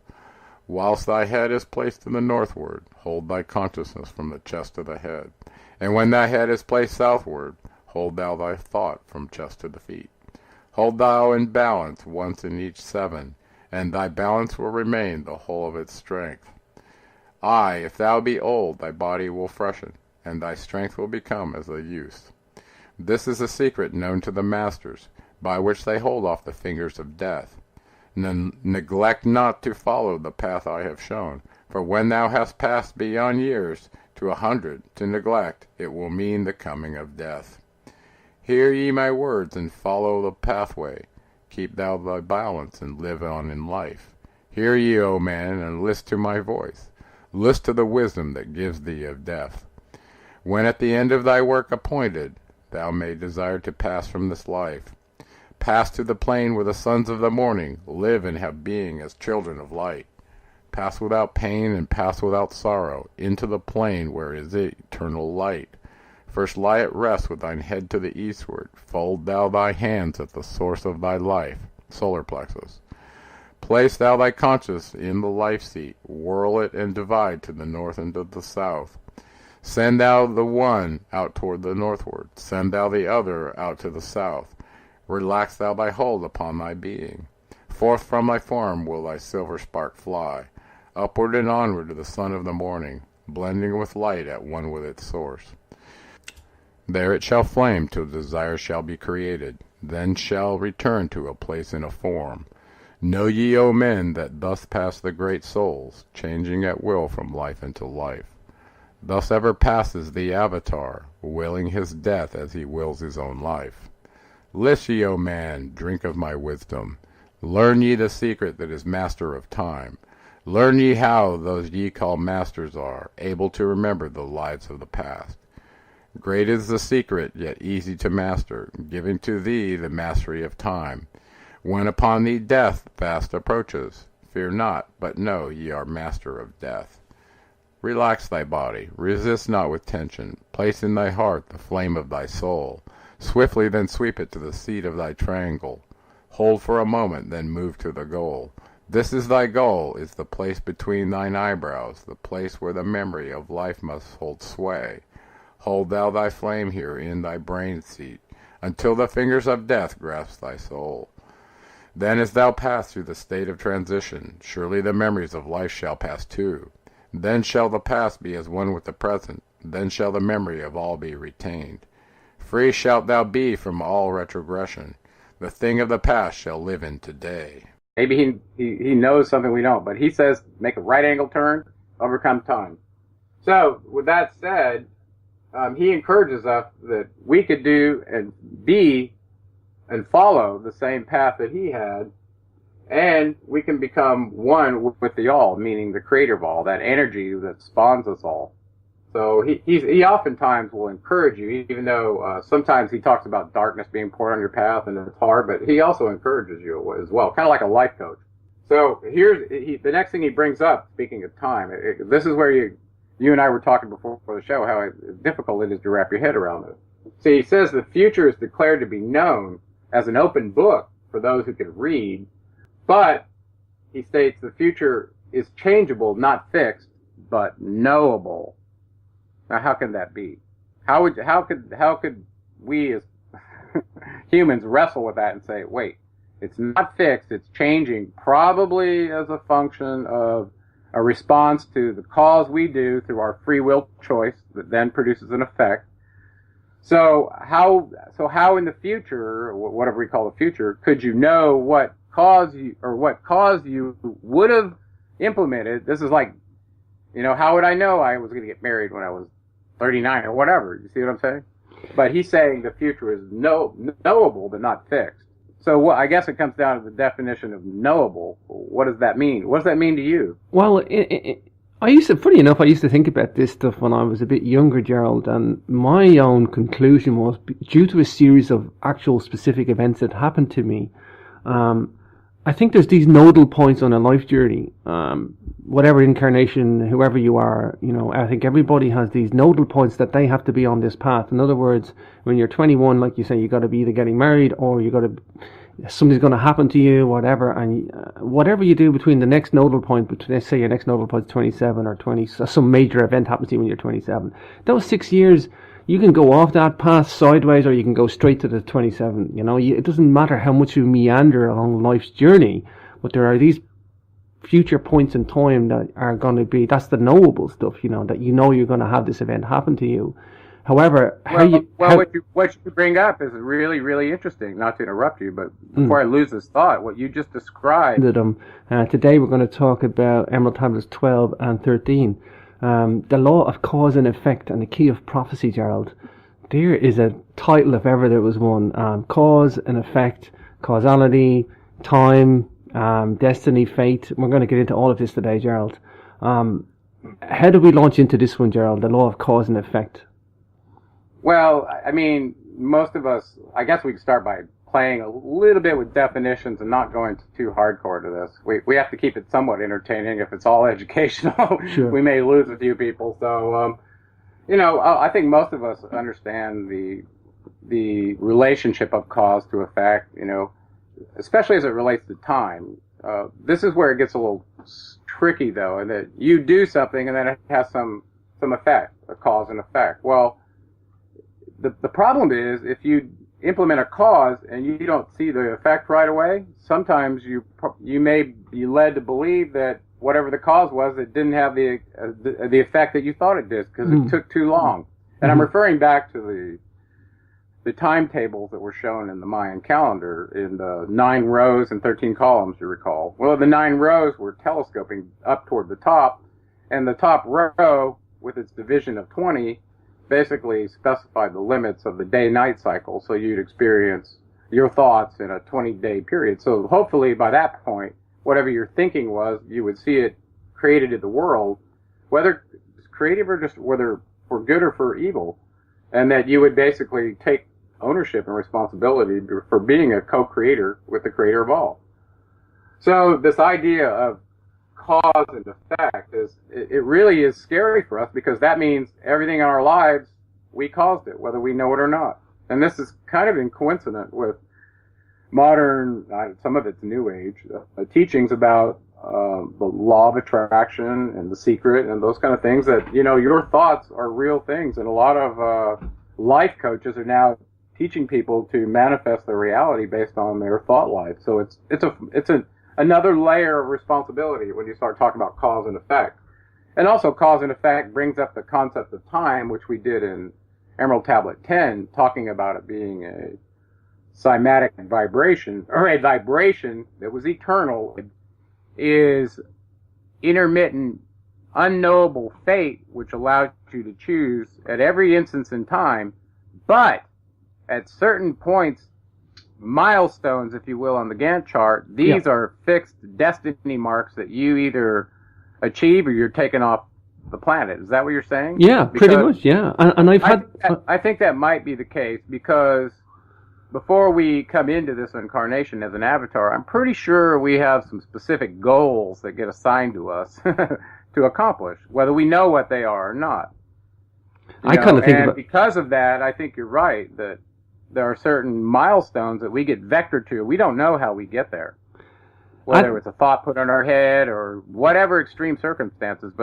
Whilst thy head is placed in the northward, hold thy consciousness from the chest to the head. And when thy head is placed southward, hold thou thy thought from chest to the feet. Hold thou in balance once in each 7, and thy balance will remain the whole of its strength. Aye, if thou be old, thy body will freshen, and thy strength will become as a youth. This is a secret known to the masters, by which they hold off the fingers of death. Neglect not to follow the path I have shown, for when thou hast passed beyond years to 100, to neglect, it will mean the coming of death. Hear ye my words, and follow the pathway. Keep thou thy balance, and live on in life. Hear ye, O man, and list to my voice. List to the wisdom that gives thee of death. When at the end of thy work appointed, thou may desire to pass from this life, pass to the plane where the sons of the morning live and have being as children of light. Pass without pain and pass without sorrow into the plane where is eternal light. First lie at rest with thine head to the eastward. Fold thou thy hands at the source of thy life, solar plexus. Place thou thy conscience in the life seat. Whirl it and divide to the north and to the south. Send thou the one out toward the northward. Send thou the other out to the south. Relax thou thy hold upon thy being. Forth from thy form will thy silver spark fly, upward and onward to the sun of the morning, blending with light at one with its source. There it shall flame till desire shall be created, then shall return to a place and a form. Know ye, O men, that thus pass the great souls, changing at will from life into life. Thus ever passes the Avatar, willing his death as he wills his own life. List ye, O man, drink of my wisdom. Learn ye the secret that is master of time. Learn ye how those ye call masters are, able to remember the lives of the past. Great is the secret, yet easy to master, giving to thee the mastery of time. When upon thee death fast approaches, fear not, but know ye are master of death. Relax thy body, resist not with tension, place in thy heart the flame of thy soul. Swiftly then sweep it to the seat of thy triangle. Hold for a moment, then move to the goal. This is thy goal, is the place between thine eyebrows, the place where the memory of life must hold sway. Hold thou thy flame here in thy brain seat, until the fingers of death grasp thy soul. Then as thou pass through the state of transition, surely the memories of life shall pass too. Then shall the past be as one with the present, then shall the memory of all be retained. Free shalt thou be from all retrogression. The thing of the past shall live in today. Maybe he knows something we don't, but he says make a right angle turn, overcome time. So with that said, he encourages us that we could do and be and follow the same path that he had, and we can become one with the all, meaning the creator of all, that energy that spawns us all. So he oftentimes will encourage you, even though sometimes he talks about darkness being poured on your path and it's hard, but he also encourages you as well, kind of like a life coach. So here's the next thing he brings up, speaking of time. This is where you and I were talking before the show, how difficult it is to wrap your head around this. So he says the future is declared to be known as an open book for those who can read, but he states the future is changeable, not fixed, but knowable. Now, how can that be? How could we as humans wrestle with that and say, wait, it's not fixed, it's changing, probably as a function of a response to the cause we do through our free will choice that then produces an effect. So how in the future, whatever we call the future, could you know what cause you would have implemented? This is like, how would I know I was going to get married when I was 39 or whatever? You see what I'm saying? But he's saying the future is knowable but not fixed. So I guess it comes down to the definition of knowable. What does that mean? What does that mean to you? Well, funny enough, I used to think about this stuff when I was a bit younger, Gerald, and my own conclusion was, due to a series of actual specific events that happened to me, I think there's these nodal points on a life journey. Whatever incarnation, whoever you are, I think everybody has these nodal points that they have to be on this path. In other words, when you're 21, like you say, you got to be either getting married or something's going to happen to you, whatever, and whatever you do between the next nodal point, let's say your next nodal point is 27 or 20, some major event happens to you when you're 27. Those 6 years, you can go off that path sideways or you can go straight to the 27. It doesn't matter how much you meander along life's journey, but there are these future points in time that are going to be, that's the knowable stuff, that you're going to have this event happen to you. However, what you bring up is really, really interesting. Not to interrupt you, but before I lose this thought, what you just described. Today we're going to talk about Emerald Tablets 12 and 13. The law of cause and effect and the key of prophecy, Gerald. There is a title if ever there was one. Cause and effect, causality, time, destiny, fate. We're going to get into all of this today, Gerald. How do we launch into this one, Gerald? The law of cause and effect. Well, I mean, most of us, I guess we can start by playing a little bit with definitions and not going too hardcore to this. We have to keep it somewhat entertaining. If it's all educational, sure, we may lose a few people. So, I think most of us understand the relationship of cause to effect, especially as it relates to time. This is where it gets a little tricky, though, and that you do something and then it has some effect, a cause and effect. Well, the problem is if you implement a cause and you don't see the effect right away, sometimes you may be led to believe that whatever the cause was, it didn't have the effect that you thought it did because it took too long. And I'm referring back to the timetables that were shown in the Mayan calendar in the 9 rows and 13 columns, you recall. Well, the 9 rows were telescoping up toward the top, and the top row, with its division of 20, basically specified the limits of the day-night cycle, so you'd experience your thoughts in a 20-day period. So hopefully by that point, whatever your thinking was, you would see it created in the world, whether it's creative or just whether for good or for evil, and that you would basically take ownership and responsibility for being a co-creator with the creator of all. So this idea of cause and effect it really is scary for us, because that means everything in our lives, we caused it, whether we know it or not. And this is kind of incoincident with modern, some of it's new age, teachings about the law of attraction and the secret and those kind of things, that, your thoughts are real things. And a lot of life coaches are now teaching people to manifest their reality based on their thought life. So it's another layer of responsibility when you start talking about cause and effect. And also cause and effect brings up the concept of time, which we did in Emerald Tablet 10, talking about it being a cymatic vibration, or a vibration that was eternal, is intermittent, unknowable fate, which allows you to choose at every instance in time, but at certain points, milestones, if you will, on the Gantt chart, these are fixed destiny marks that you either achieve or you're taken off the planet. Is that what you're saying? Yeah, pretty much, yeah. And I think that might be the case, because before we come into this incarnation as an avatar, I'm pretty sure we have some specific goals that get assigned to us to accomplish, whether we know what they are or not. And because of that, I think you're right that there are certain milestones that we get vectored to. We don't know how we get there, whether it's a thought put in our head or whatever extreme circumstances.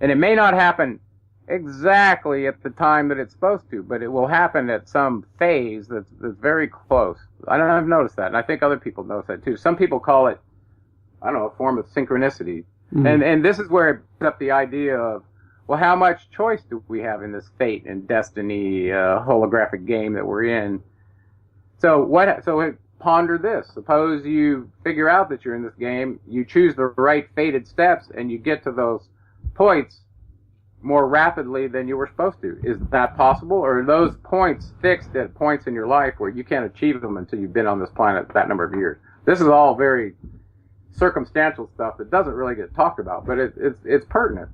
And it may not happen exactly at the time that it's supposed to, but it will happen at some phase that's very close. I've noticed that, and I think other people notice that too. Some people call it, a form of synchronicity. Mm-hmm. And this is where it puts up the idea of, well, how much choice do we have in this fate and destiny holographic game that we're in? So ponder this. Suppose you figure out that you're in this game, you choose the right fated steps, and you get to those points more rapidly than you were supposed to. Is that possible? Or are those points fixed at points in your life where you can't achieve them until you've been on this planet that number of years? This is all very circumstantial stuff that doesn't really get talked about, but it's pertinent,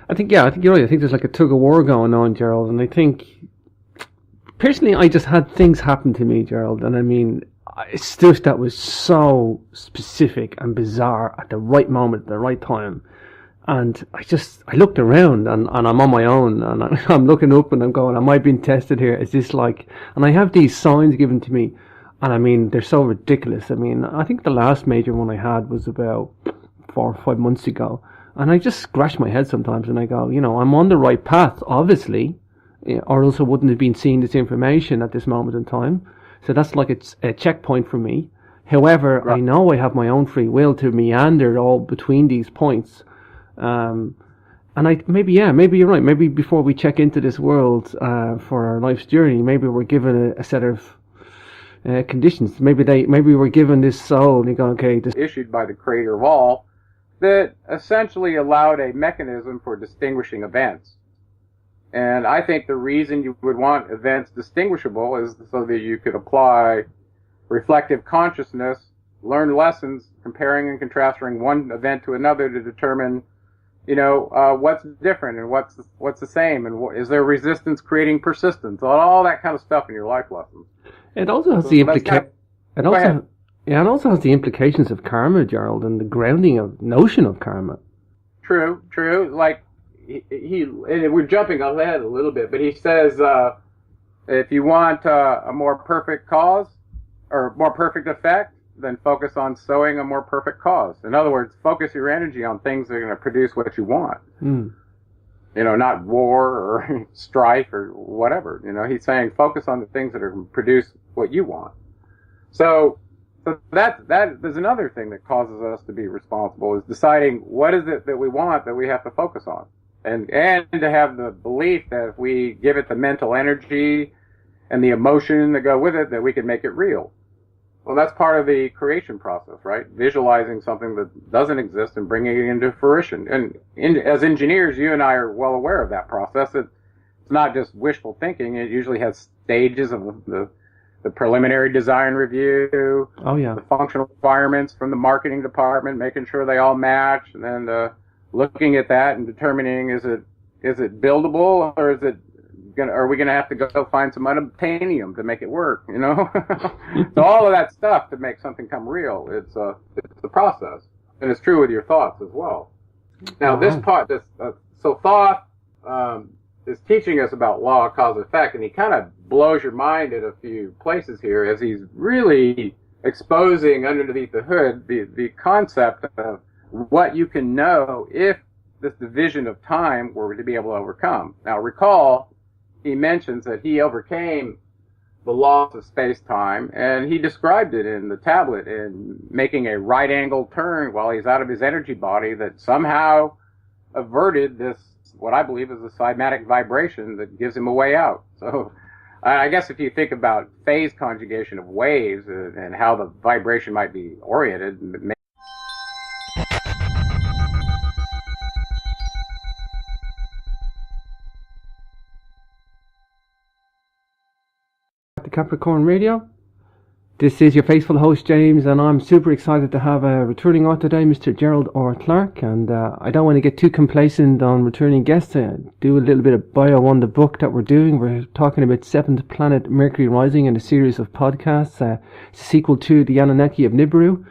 I think you're right. I think there's like a tug of war going on, Gerald, and I think personally I just had things happen to me, Gerald, and I mean it's stuff that was so specific and bizarre at the right moment, at the right time. And I looked around and I'm on my own, and I'm looking up and I'm going, am I being tested here? Is this like, and I have these signs given to me, and I mean, they're so ridiculous. I mean, I think the last major one I had was about 4 or 5 months ago, and I just scratch my head sometimes and I go, I'm on the right path, obviously, or else I wouldn't have been seeing this information at this moment in time. So that's like it's a checkpoint for me. However, right. I know I have my own free will to meander all between these points. And maybe you're right. Maybe before we check into this world for our life's journey, maybe we're given a set of conditions. Maybe we're given this soul, and you go, okay, this issued by the creator of all, that essentially allowed a mechanism for distinguishing events. And I think the reason you would want events distinguishable is so that you could apply reflective consciousness, learn lessons, comparing and contrasting one event to another to determine, what's different and what's the same, and is there resistance creating persistence, all that kind of stuff in your life lessons. It also has the it also has the implications of karma, Gerald, and the grounding of notion of karma. True. Like, and we're jumping ahead a little bit, but he says, if you want a more perfect cause or more perfect effect, then focus on sowing a more perfect cause. In other words, focus your energy on things that are going to produce what you want. Mm. Not war or strife or whatever. He's saying focus on the things that are going to produce what you want. So that there's another thing that causes us to be responsible, is deciding what is it that we want that we have to focus on. And to have the belief that if we give it the mental energy and the emotion that go with it, that we can make it real. Well, that's part of the creation process, right? Visualizing something that doesn't exist and bringing it into fruition. And as engineers, you and I are well aware of that process. It's not just wishful thinking. It usually has stages of the preliminary design review, the functional requirements from the marketing department, making sure they all match, and then looking at that and determining is it buildable, or are we gonna have to go find some unobtainium to make it work? So all of that stuff to make something come real. It's a process, and it's true with your thoughts as well. Now so thought is teaching us about law of cause and effect, and he kind of blows your mind at a few places here as he's really exposing underneath the hood the concept of what you can know if this division of time were to be able to overcome. Now recall, he mentions that he overcame the laws of space-time, and he described it in the tablet in making a right-angled turn while he's out of his energy body that somehow averted this, what I believe is a cymatic vibration that gives him a way out. So I guess if you think about phase conjugation of waves and how the vibration might be oriented, Capricorn Radio. This is your faithful host James, and I'm super excited to have a returning author today, Mr. Gerald Clark. And I don't want to get too complacent on returning guests. Do a little bit of bio on the book that we're doing. We're talking about seventh planet Mercury rising in a series of podcasts, sequel to the Anunnaki of Nibiru.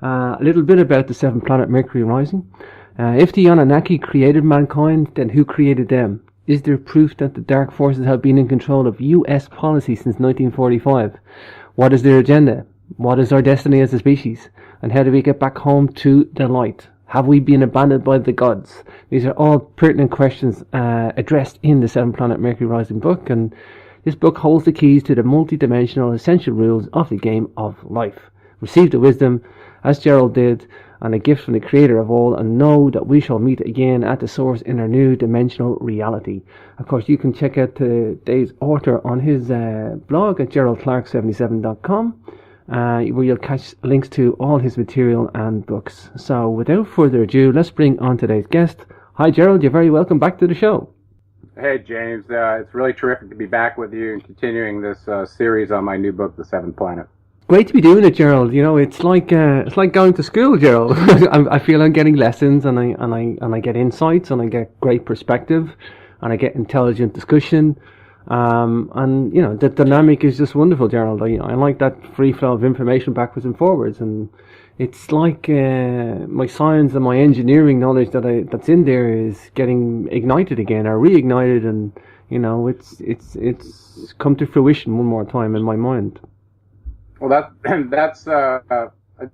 A little bit about the seventh planet Mercury rising. If the Anunnaki created mankind, then who created them? Is there proof that the dark forces have been in control of US policy since 1945? What is their agenda? What is our destiny as a species? And how do we get back home to the light? Have we been abandoned by the gods? These are all pertinent questions addressed in the Seven Planet Mercury Rising book, and this book holds the keys to the multi-dimensional essential rules of the game of life. Receive the wisdom, as Gerald did, and a gift from the creator of all, and know that we shall meet again at the source in our new dimensional reality. Of course, you can check out today's author on his blog at geraldclark77.com, where you'll catch links to all his material and books. So without further ado, let's bring on today's guest. Hi Gerald, you're very welcome back to the show. Hey James, it's really terrific to be back with you and continuing this series on my new book, The Seventh Planet. Great to be doing it, Gerald. It's like going to school, Gerald. I feel I'm getting lessons, and I get insights, and I get great perspective, and I get intelligent discussion, and the dynamic is just wonderful, Gerald. I like that free flow of information backwards and forwards, and it's like my science and my engineering knowledge that's in there is getting ignited again, or reignited, and it's come to fruition one more time in my mind. Well, that's a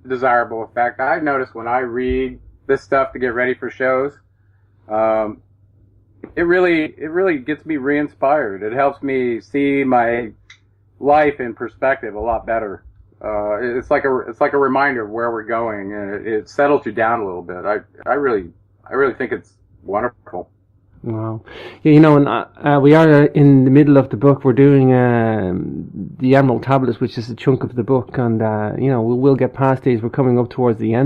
desirable effect. I've noticed when I read this stuff to get ready for shows, it really gets me re-inspired. It helps me see my life in perspective a lot better. It's like a reminder of where we're going, and it settles you down a little bit. I really think it's wonderful. Wow. Yeah, and we are in the middle of the book. We're doing the Emerald Tablets, which is a chunk of the book, and we'll get past these. We're coming up towards the end.